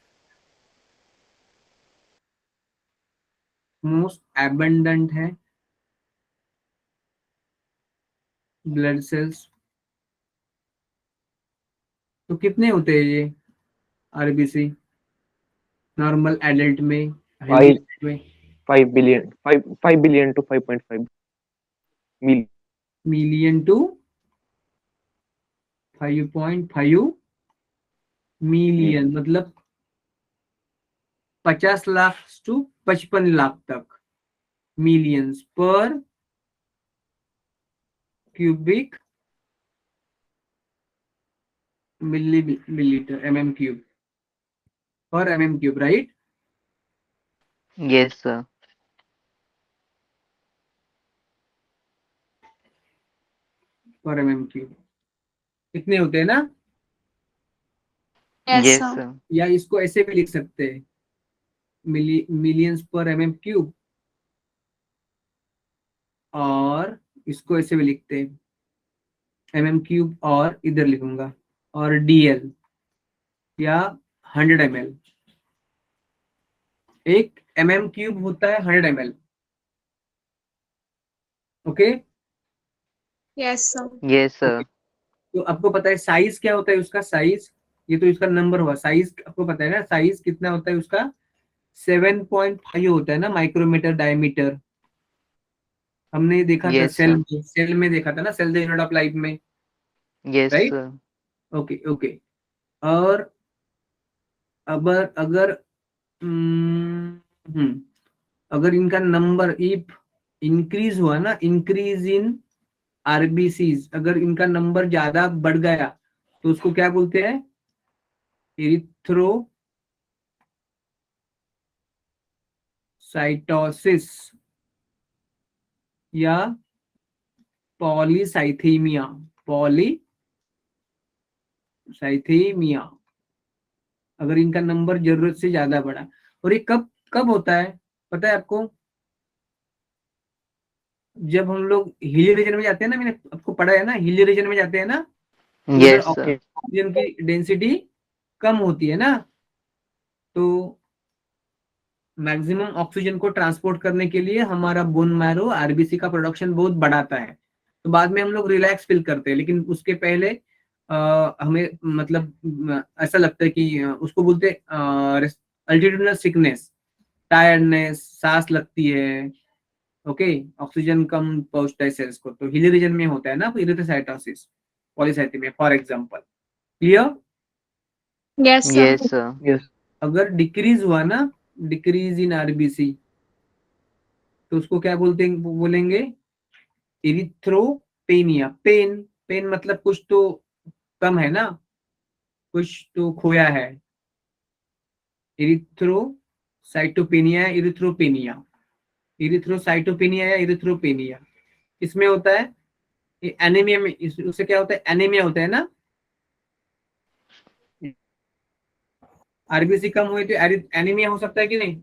most abundant है ब्लड सेल्स। तो कितने होते हैं ये आरबीसी नॉर्मल एडल्ट में, हेल्दी Five. में? 5 billion. 5 billion to 5.5 million. Million to 5.5 million, मतलब 50 लाख टू 55 लाख तक मिलियंस पर क्यूबिक मिलीलीटर, mm क्यूब पर mm cube, right? yes, sir. पर mm क्यूब कितने होते हैं ना? Yes, Yes, sir. sir. या इसको ऐसे भी लिख सकते हैं, मिलियंस पर mm क्यूब, और इसको ऐसे भी लिखते हैं mm क्यूब, और इधर लिखूंगा और dl या 100 ml। एक mm क्यूब होता है 100 ml, okay? Yes, sir. Yes, sir. तो आपको पता है साइज क्या होता है उसका? साइज, ये तो इसका नंबर हुआ। साइज आपको पता है ना, साइज कितना होता है उसका? 7.5 होता है ना, माइक्रोमीटर डायमीटर। हमने देखा था Yes, सेल sir. में, सेल में देखा था ना, cell the unit of life में, Yes, right? sir. Okay okay. और अगर हम्म, अगर इनका नंबर इफ इंक्रीज हुआ ना, इंक्रीज इन आरबीसीज, अगर इनका नंबर ज्यादा बढ़ गया तो उसको क्या बोलते हैं? इरिथ्रोसाइटोसिस या पॉलीसाइथीमिया। पॉलीसाइथीमिया, अगर इनका नंबर जरूरत से ज्यादा बढ़ा। और ये कब कब होता है पता है आपको? जब हम लोग हिली रीजन में जाते हैं ना, मैंने आपको पढ़ा है ना, हिली रीजन में जाते हैं ना, तो उधर Yes, sir. ऑक्सीजन की डेंसिटी कम होती है ना, तो मैक्सिमम ऑक्सीजन को ट्रांसपोर्ट करने के लिए हमारा बोन मैरो आरबीसी का प्रोडक्शन बहुत बढ़ाता है। तो बाद में हम लोग रिलैक्स फील करते हैं, लेकिन उसके पहले हमें मतलब ऐसा लगता है कि उसको बोलते हैं अल्टीट्यूडनल सिकनेस, टायर्डनेस, सांस लगती है, ओके? ऑक्सीजन कम पहुंचता है सेल्स को, तो हिली रीजन में होता है ना erythrocytosis, polycythemia for example. Clear? Yes, sir. Yes, sir. Yes. अगर डिक्रीज हुआ ना, डिक्रीज इन आरबीसी, तो उसको क्या बोलेंगे? इरिथ्रोपेनिया। पेन, पेन मतलब कुछ तो कम है ना, कुछ तो खोया है। इरिथ्रोसाइटोपेनिया, इरिथ्रोपेनिया, इरिथ्रोसाइटोपेनिया या इरिथ्रोपेनिया, इसमें होता है। ये एनीमिया में उससे क्या होता है? एनीमिया होता है ना, आरबीसी कम हुई तो एनीमिया हो सकता है कि नहीं?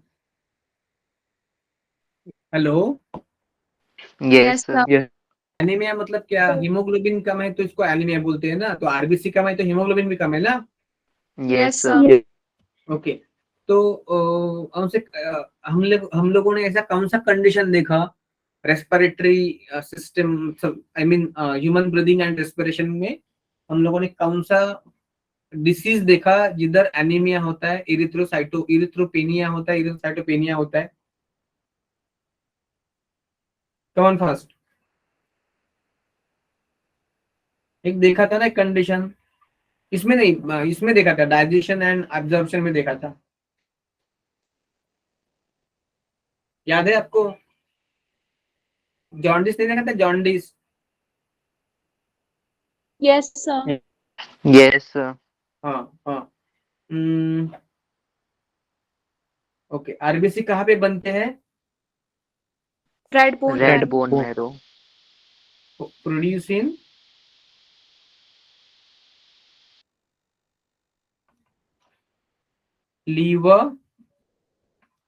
Hello? Yes, Yes, sir. sir. Yes. Anaemia मतलब क्या? हीमोग्लोबिन कम है तो इसको एनीमिया बोलते हैं ना, तो आरबीसी कम है तो हीमोग्लोबिन भी कम है ना, Yes, Yes, sir. sir. Yes. Okay? तो हमसे हम लोगों ने ऐसा कौन सा कंडीशन देखा respiratory system, I mean human breathing and respiration में, हम लोगों ने कौन सा डिसीज देखा जिधर एनीमिया होता है, इरिथ्रोपेनिया होता है, इरिथ्रोसाइटोपेनिया होता है? कौन फर्स्ट? एक देखा था ना कंडीशन, इसमें नहीं, इसमें देखा था, डाइजेशन एंड एब्जॉर्प्शन में देखा था, याद है आपको? जॉन्डिस नहीं देखा था? Jaundice, Yes, sir. Yes. Yes, sir. हाँ हाँ। ओके, आरबीसी कहाँ पे बनते हैं? Red bone Red marrow, bone marrow. Produce in liver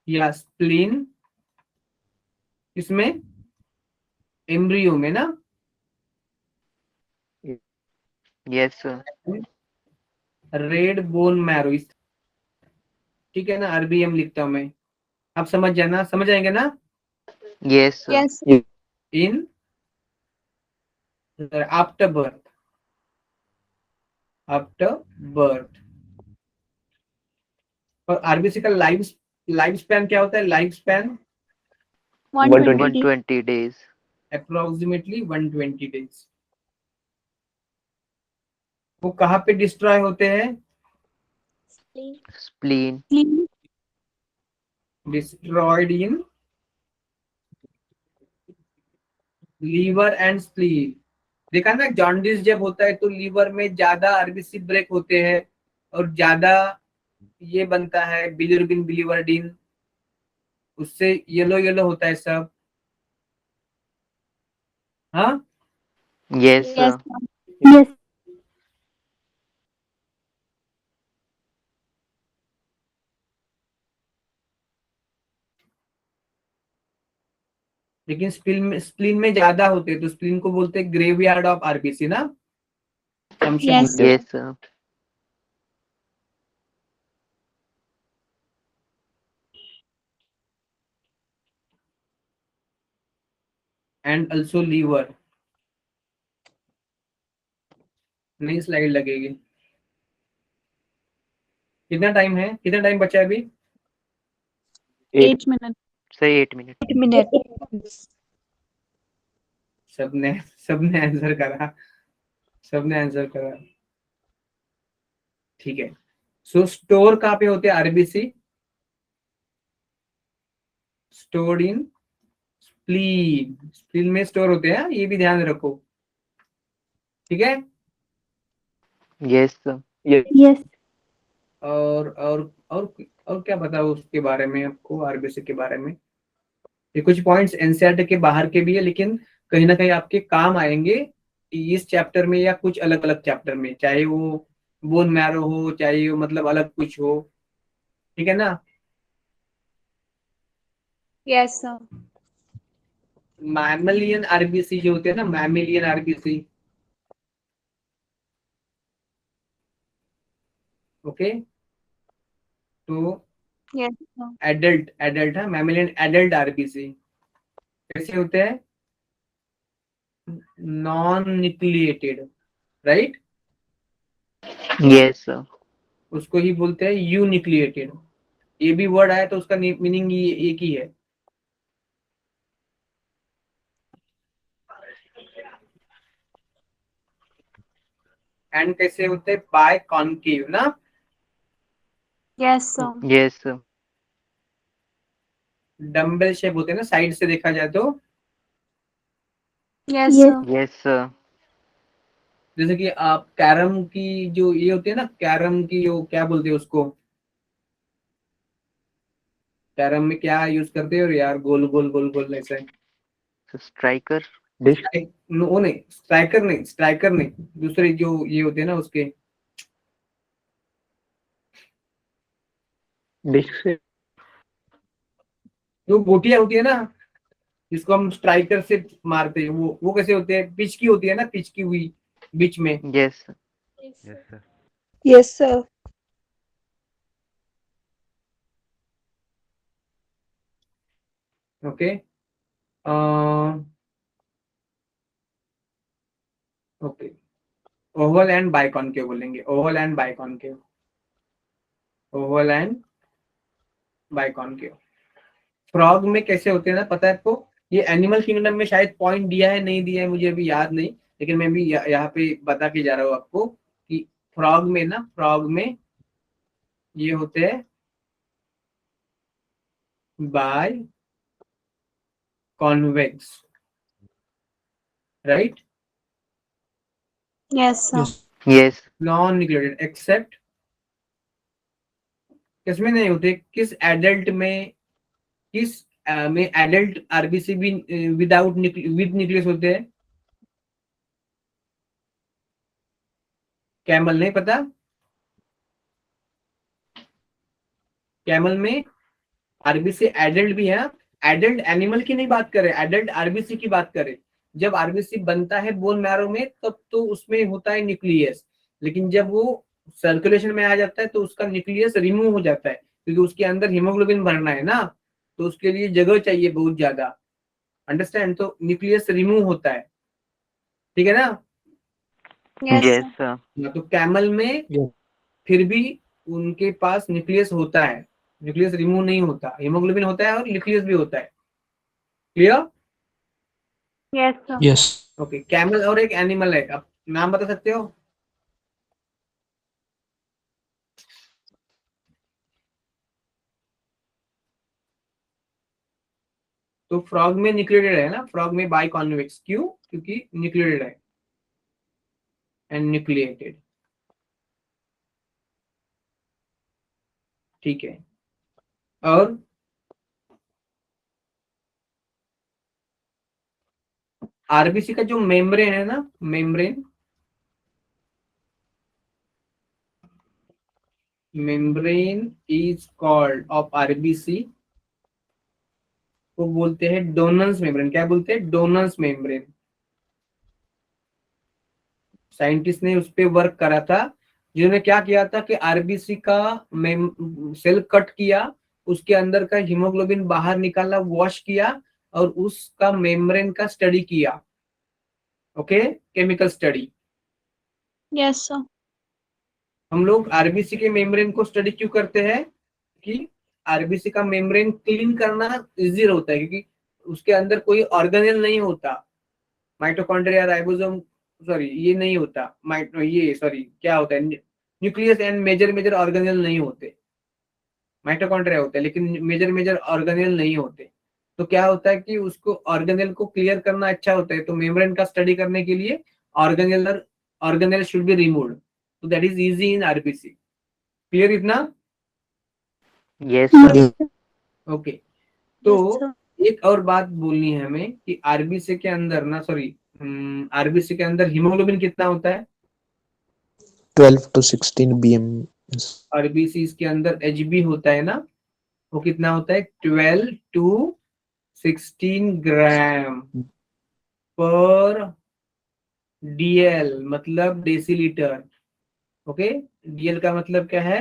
या स्प्लीन, इसमें एम्ब्रियो में ना। Yes, sir. Red bone marrow, ठीक है ना, आरबीएम लिखता हूं मैं, आप समझ जाना, समझ आएंगे ना। Yes, sir. Yes in after birth, after birth. और आरबीसी का लाइफ स्पैन क्या होता है? Life span 120 120 days. Approximately 120 days. वो कहाँ पे डिस्ट्रॉय होते हैं? Spleen. Destroyed in liver and spleen. देखा ना, जॉन्डिस जब होता है तो लीवर में ज्यादा आरबीसी ब्रेक होते हैं और ज्यादा ये बनता है बिलिरुबिन बिलिवर्डिन, उससे येलो येलो होता है सब। हाँ, Yes, यस sir. Yes. लेकिन स्प्लीन में ज्यादा होते हैं तो स्प्लीन को बोलते हैं ग्रेवयार्ड ऑफ आरबीसी ना, शमशेर Yes, बोलते हैं। Yes, sir. And also liver. नई स्लाइड लगेगी। कितना टाइम है, कितना टाइम बचा है अभी? 8 minutes. Say 8 minutes. 8 minutes. सबने सबने आंसर करा, सबने आंसर करा, ठीक है। सो स्टोर कहाँ पे होते हैं RBC? Stored in spleen, spleen में स्टोर होते हैं, ये भी ध्यान रखो, ठीक है। Yes, sir. Yes. और क्या बताओ उसके बारे में आपको, आरबीसी के बारे में? ये कुछ पॉइंट्स एनसीईआरटी के बाहर के भी है, लेकिन कहीं ना कहीं आपके काम आएंगे इस चैप्टर में या कुछ अलग अलग चैप्टर में, चाहे वो बोन मैरो हो, चाहे वो मतलब अलग कुछ हो, ठीक है ना। Yes, sir. मैमलियन आरबीसी जो होते हैं ना, मैमिलियन आरबीसी, ओके। तो Yes, sir. एडल्ट एडल्ट है मैमिलियन एडल्ट आरबीसी कैसे होते हैं? Non nucleated, right, Yes, sir. उसको ही बोलते हैं यू न्यूक्लिएटेड। ये भी वर्ड आया तो उसका मीनिंग ये एक ही है। एंड कैसे होते हैं? बाय कॉन्केव ना, Yes, sir. Yes, sir. Dumbbell shape होते हैं ना, साइड से देखा जाए तो। Yes, Yes. sir. Yes, sir. जैसे कि आप कैरम की जो ये होती है ना, कैरम की जो क्या बोलते हैं उसको, कैरम में क्या यूज करते हो यार, गोल गोल गोल गोल ऐसे। So striker. वो नहीं, स्ट्राइकर नहीं, स्ट्राइकर नहीं, दूसरे जो ये होते हैं ना उसके, डिस्क जो गोटियां होती है ना जिसको हम स्ट्राइकर से मारते हैं, वो कैसे होते हैं? पिच की होती है ना, पिच की हुई बीच में। Yes, sir. Yes, sir. Okay, okay. Oval and biconcave बोलेंगे, oval and biconcave, oval and biconcave. Frog में कैसे होते हैं ना, पता है आपको? ये एनिमल किंगडम में शायद पॉइंट दिया है, नहीं दिया है मुझे अभी याद नहीं, लेकिन मैं भी यहाँ पे बता के जा रहा हूँ आपको कि फ्रॉग में ना, फ्रॉग में ये होते हैं biconvex, right, Yes, sir. Yes. Non nucleated except किसमें नहीं होते? किस एडल्ट में, किस में एडल्ट आरबीसी भी विदाउट विद न्यूक्लियस होते हैं? कैमल, नहीं पता? कैमल में आरबीसी एडल्ट भी है। एडल्ट एनिमल की नहीं बात करें, एडल्ट आरबीसी की बात करें। जब आरबीसी बनता है बोन मैरो में तब तो उसमें होता है न्यूक्लियस, लेकिन जब वो सर्कुलेशन में आ जाता है तो उसका न्यूक्लियस रिमूव हो जाता है, क्योंकि उसके अंदर हीमोग्लोबिन भरना है ना, तो उसके लिए जगह चाहिए बहुत ज्यादा। अंडरस्टैंड? तो न्यूक्लियस रिमूव होता है, ठीक है ना? Yes, Yes, sir. sir. तो कैमल में Yeah. फिर भी उनके पास न्यूक्लियस होता है, न्यूक्लियस रिमूव नहीं होता, हीमोग्लोबिन होता है और न्यूक्लियस भी होता है। Clear? Yes, sir. Yes. Okay, camel और एक एनिमल है, आप नाम बता सकते हो? तो फ्रॉग में न्यूक्लियेटेड है ना, फ्रॉग में बाई कॉन्वेक्स, क्यों? क्योंकि न्यूक्लियेटेड है एंड न्यूक्लिएटेड, ठीक है। और आरबीसी का जो मेम्ब्रेन है ना, membrane is called off RBC, वो बोलते हैं डोनल्स मेम्ब्रेन। क्या बोलते हैं? डोनल्स मेम्ब्रेन। साइंटिस्ट ने उस पर वर्क करा था, जिन्होंने क्या किया था कि आरबीसी का सेल कट किया, उसके अंदर का हीमोग्लोबिन बाहर निकाला, वॉश किया और उसका मेम्ब्रेन का स्टडी किया। Okay, chemical study. Yes, sir. हम लोग आरबीसी के मेम्ब्रेन को स्टडी क्यों करते हैं? कि आरबीसी का मेम्ब्रेन क्लीन करना इजी होता है, क्योंकि उसके अंदर कोई ऑर्गेनेल नहीं होता, माइटोकॉन्ड्रिया, राइबोसोम, सॉरी ये नहीं होता, ये सॉरी क्या होता है, nucleus and major major organelle नहीं होते। माइटोकॉन्ड्रिया होता है लेकिन मेजर मेजर ऑर्गेनेल नहीं होते। तो क्या होता है कि उसको ऑर्गेनेल को क्लियर करना अच्छा होता है, तो मेम्ब्रेन का स्टडी करने के लिए ऑर्गेनेल शुड बी रिमूव्ड, तो that is easy in RBC. Clear इतना? Yes, sir. Yes, sir. Okay. Yes, तो sir. एक और बात बोलनी है हमें कि आरबीसी के अंदर ना, सॉरी, आरबीसी के अंदर हीमोग्लोबिन कितना होता है? 12 to 16 bm. आरबीसी के अंदर एचबी होता है ना, वो कितना होता है? 12 टू 16 ग्राम पर डीएल, मतलब डेसीलीटर। ओके, डीएल का मतलब क्या है?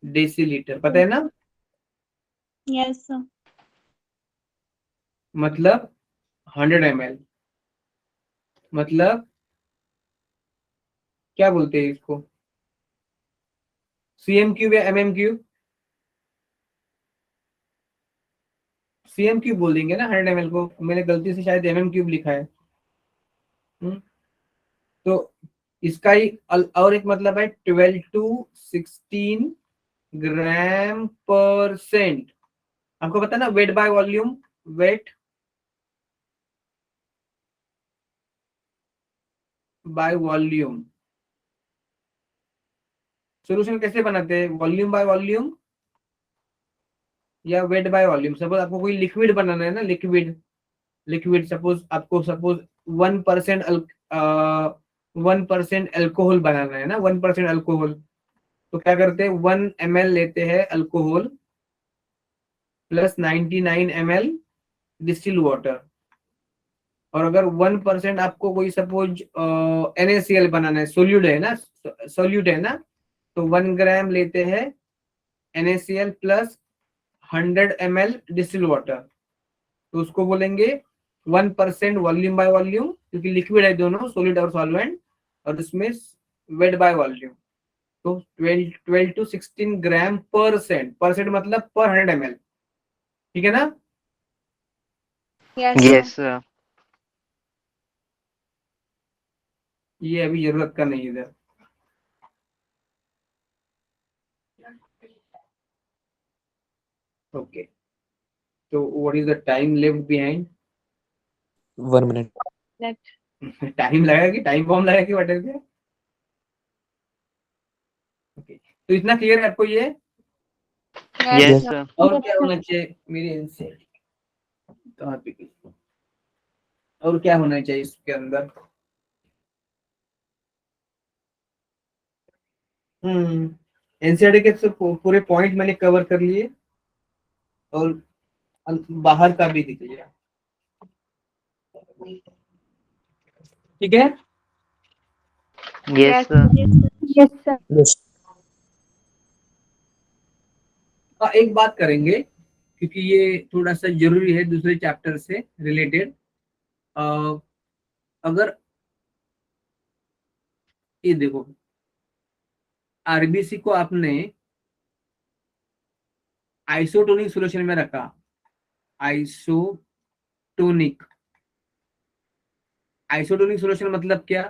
डेसीलीटर, पता है ना? Yes, sir. मतलब 100 ml, मतलब क्या बोलते हैं इसको? सीएम क्यूब या एमएम क्यूब? सीएम क्यूब बोल देंगे ना 100 ml को, मैंने गलती से शायद एमएम क्यूब लिखा है। तो इसका ही और एक मतलब है 12 टू 16 ग्राम परसेंट। आपको पता है ना weight by volume, weight by volume. Solution कैसे बनाते हैं? वॉल्यूम बाय वॉल्यूम या वेट बाय वॉल्यूम। सपोज आपको कोई लिक्विड बनाना है ना, लिक्विड सपोज 1% 1% अल्कोहल बनाना है ना, 1% अल्कोहल, तो क्या करते हैं? 1 ml लेते हैं alcohol plus 99 ml distil water. और अगर 1% आपको कोई सपोज NaCl बनाना है, सोल्यूट है ना, तो 1 ग्राम लेते हैं NaCl plus 100 ml distil water, तो उसको बोलेंगे 1% वॉल्यूम बाय वॉल्यूम, क्योंकि लिक्विड है दोनों, सॉलिड और सॉल्वेंट, और इसमें वेट बाय वॉल्यूम। तो 12 टू 16 ग्राम परसेंट मतलब पर 100 ml, ठीक है ना? Yes, Yes, sir. sir. ये अभी जरूरत का नहीं है इधर। ओके, तो what is the time left behind? 1 minute. Left. Time लगेगा कि टाइम बॉम्ब लगेगा कि व्हाट इज इट? ओके, तो इतना क्लियर है आपको ये? Yes, sir. और Yes, क्या sir. होना चाहिए मेरे इनसे, कहाँ पे गई? और क्या होना चाहिए इसके अंदर? एनसीईआरटी के सब पूरे पॉइंट मैंने कवर कर लिए और बाहर का भी दिख लिया। ठीक है। Yes, sir. Yes, sir. Yes. एक बात करेंगे क्योंकि ये थोड़ा सा जरूरी है दूसरे चैप्टर से रिलेटेड। अगर ये देखो, आरबीसी को आपने आइसोटोनिक सॉल्यूशन में रखा, आइसोटोनिक आइसोटोनिक सॉल्यूशन मतलब क्या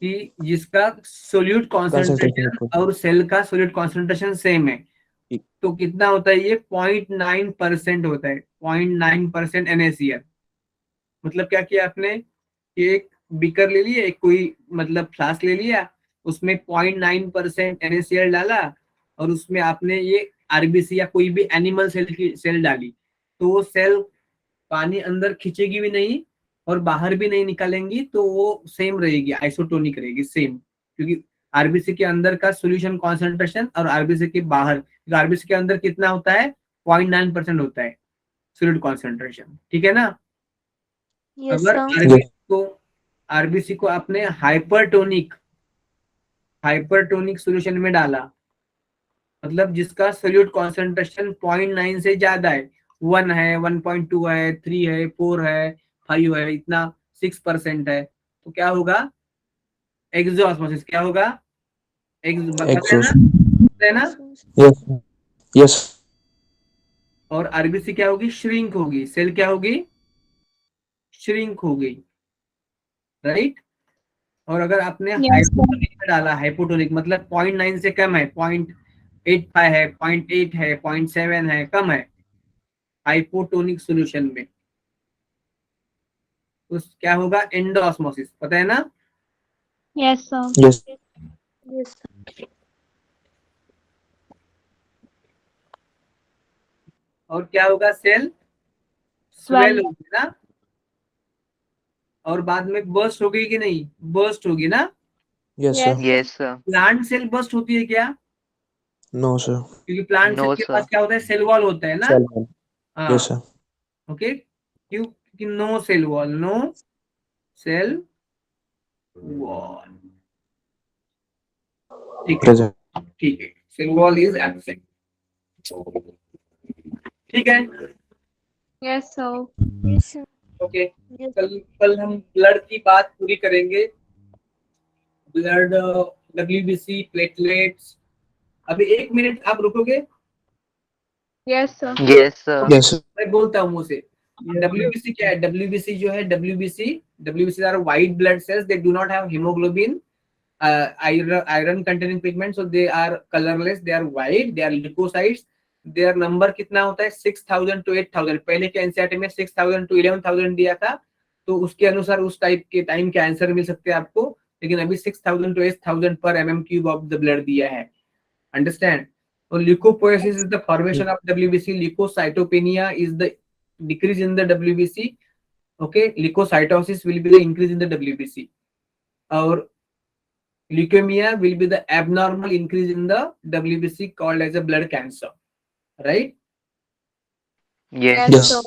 कि जिसका सोल्यूट Concentration कॉन्सेंट्रेशन equal. और सेल का सोल्यूट कॉन्सेंट्रेशन सेम है। ठीक। तो कितना होता है ये? 0.9% होता है, 0.9% NaCl। मतलब क्या किया आपने कि एक बीकर ले लिया, एक कोई मतलब फ्लास्क ले लिया, उसमें 0.9% NaCl डाला और उसमें आपने ये आरबीसी या कोई भी एनिमल सेल की सेल डाली, तो वो सेल पानी अंदर खींचेगी भी नहीं और बाहर भी नहीं निकालेंगी, तो वो सेम रहेगी, आइसोटोनिक रहेगी सेम। क्योंकि आरबीसी के अंदर का सॉल्यूशन कॉन्सेंट्रेशन और आरबीसी के बाहर, आरबीसी के अंदर कितना होता है? 0.9% होता है सॉल्यूट कॉन्सेंट्रेशन। ठीक है ना। अगर आरबीसी को आपने हाइपरटोनिक सॉल्यूशन में डाला, मतलब जिसका सोल्यूट कॉन्सेंट्रेशन 0.9 से ज्यादा है, 1 है, 1.2 है, 3 है, 4 है, 5 है, इतना 6% है, तो क्या होगा? एक्सोऑस्मोसिस। क्या होगा? पता Exhaust. है ना? Yes. Yes. और आरबीसी क्या होगी? श्रिंक होगी। सेल क्या होगी? श्रिंक हो गई, राइट। और अगर आपने हाइपोटोनिक में डाला, हाइपोटोनिक मतलब 0.9 से कम है, 0.85 है, 0.8 है, 0.7 है, कम है हाइपोटोनिक सॉल्यूशन में, तो क्या होगा? एंडोऑस्मोसिस। पता है ना? Yes, sir. Yes. और क्या होगा? सेल स्वेल होगी ना, और बाद में बर्स्ट होगी कि नहीं? बर्स्ट होगी ना। Yes, sir. Yes, sir. Plant cell burst होती है क्या? No, sir. क्योंकि प्लांट सेल No, के sir. पास क्या होता है? सेल वॉल होता है ना। Cell wall. हाँ, Yes, sir. ओके। क्यों? कि no cell wall, no cell wall. ठीक है, Present. ठीक है, सेल वॉल इज एब्सेंट। ठीक है, Yes, sir. ओके। कल कल हम ब्लड की बात पूरी करेंगे। Blood, WBC, platelets. अभी 1 मिनट आप रुकोगे? Yes, sir. Yes, sir. Yes, sir. मैं बोलता हूँ मुंह से। डब्ल्यूबीसी क्या है? डब्ल्यूबीसी जो है, WBC are white blood cells, they do not have haemoglobin, iron containing pigment, so they are colorless, they are white, they are leukocytes। their number कितना होता है? 6000 to 8000। पहले के एनसीईआरटी में 6000 to 11000 दिया था, तो उसके अनुसार उस टाइप के टाइम के आंसर मिल सकते हैं आपको, लेकिन अभी 6000 to 8000 पर mm³ ऑफ द ब्लड दिया है। Understand? So leukopoiesis is the formation of WBC. Leukocytopenia is the decrease in the WBC. Okay, leukocytosis will be the increase in the WBC. Or leukemia will be the abnormal increase in the WBC called as a blood cancer, right? Yes, Yes. sir.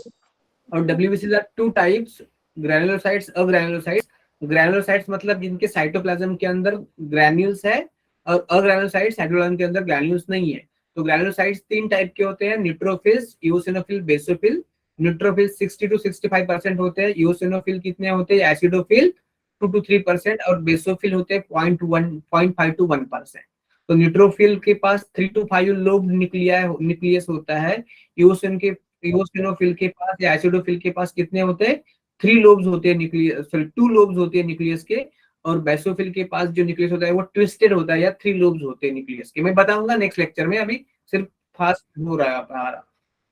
और WBCs are two types, granulocytes, agranulocytes. Granulocytes मतलब जिनके साइटोप्लाज्म के अंदर ग्रैन्यूल्स है, और अग्रैनुलोसाइट्स साइटोप्लाज्म के अंदर ग्रैन्यूल्स नहीं है। तो ग्रैनुलोसाइट्स 3 टाइप के होते हैं, neutrophils, eosinophil, basophil. Neutrophil 60 to 65% होते हैं, इओसिनोफिल कितने होते हैं? एसिडोफिल 2 to 3%, और बेसोफिल होते हैं 0.5 to 1%। तो न्यूट्रोफिल के पास 3 to 5 लोब न्यूक्लियस होता है। इओसिनोफिल के पास या एसिडोफिल के पास कितने होते हैं? 3 लोब्स होते हैं न्यूक्लियस, सॉरी 2 लोब्स होते हैं न्यूक्लियस के। और बेसोफिल के पास जो न्यूक्लियस होता है वो ट्विस्टेड होता है, या 3 लोब्स होते हैं न्यूक्लियस के। मैं बताऊंगा नेक्स्ट लेक्चर में, अभी सिर्फ फास्ट हो रहा है हमारा।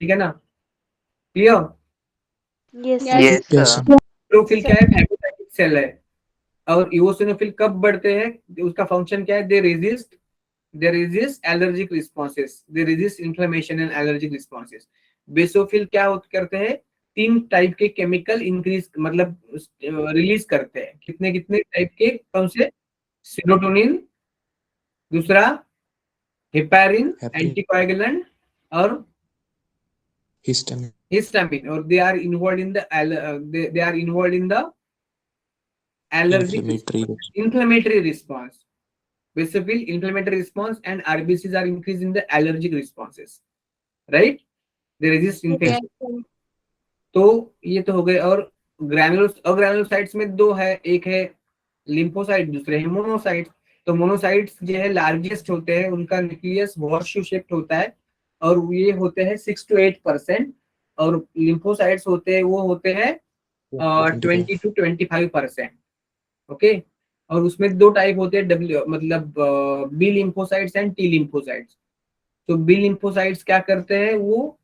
ठीक है ना? Clear? Yes, Yes, sir. sir. Neutrophil क्या है? फेगोसाइटिक सेल है। और इओसिनोफिल कब बढ़ते हैं? उसका फंक्शन क्या है? दे resist they resist allergic responses, they resist inflammation and allergic responses. Basophil क्या करते हैं, 3 टाइप के केमिकल इंक्रीज मतलब रिलीज करते हैं. कितने कितने टाइप के, कौन से? सेरोटोनिन, दूसरा हेपारिन एंटीकोएगुलेंट और histamine, or they are involved in the they are involved in the allergic inflammatory response. Basophil inflammatory response and RBCs are increased in the allergic responses, right? They resist infection. तो ये तो हो गए. और ग्रैनुलोसाइट्स में 2 है, एक है लिम्फोसाइट, दूसरे है मोनोसाइट. तो मोनोसाइट्स जो है लार्जेस्ट होते हैं, उनका न्यूक्लियस हॉर्सशू शेप्ड होता है और ये होते हैं 6 to 8%, और लिम्फोसाइट्स होते हैं वो होते हैं 20 to 25%. ओके. और उसमें 2 टाइप होते हैं, मतलब B lymphocytes and T lymphocytes. तो बी लिम्फोसाइट्स क्या करते हैं, वो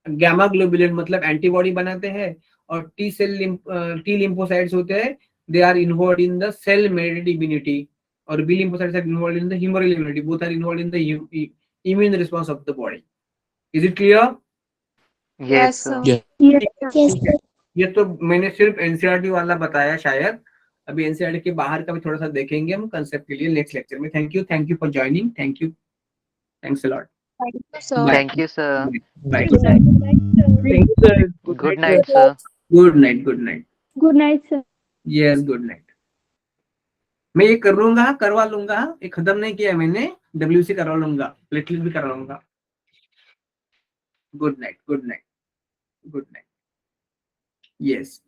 गामा ग्लोबुलिन मतलब एंटीबॉडी बनाते हैं, और टी लिम्फोसाइट्स होते हैं, they are involved in the cell mediated immunity, और B lymphocytes are involved in the humoral immunity. Both are involved in the immune response of the body. Is it clear? Yes, sir. Yes, sir. ये तो मैंने सिर्फ एनसीईआरटी वाला बताया शायद. अभी एनसीईआरटी के बाहर का भी थोड़ा सा देखेंगे हम कंसेप्ट के लिए नेक्स्ट लेक्चर में. Thank you for joining. Thanks a lot. Thank you, sir. Bye. Good night, sir. Good night, sir. Good night. Good night, sir. Yes, good night. मैं ये करवा लूंगा. ये खत्म नहीं किया मैंने. WC करवा लूंगा, प्लेटलेट भी करवा लूंगा. Good night. यस.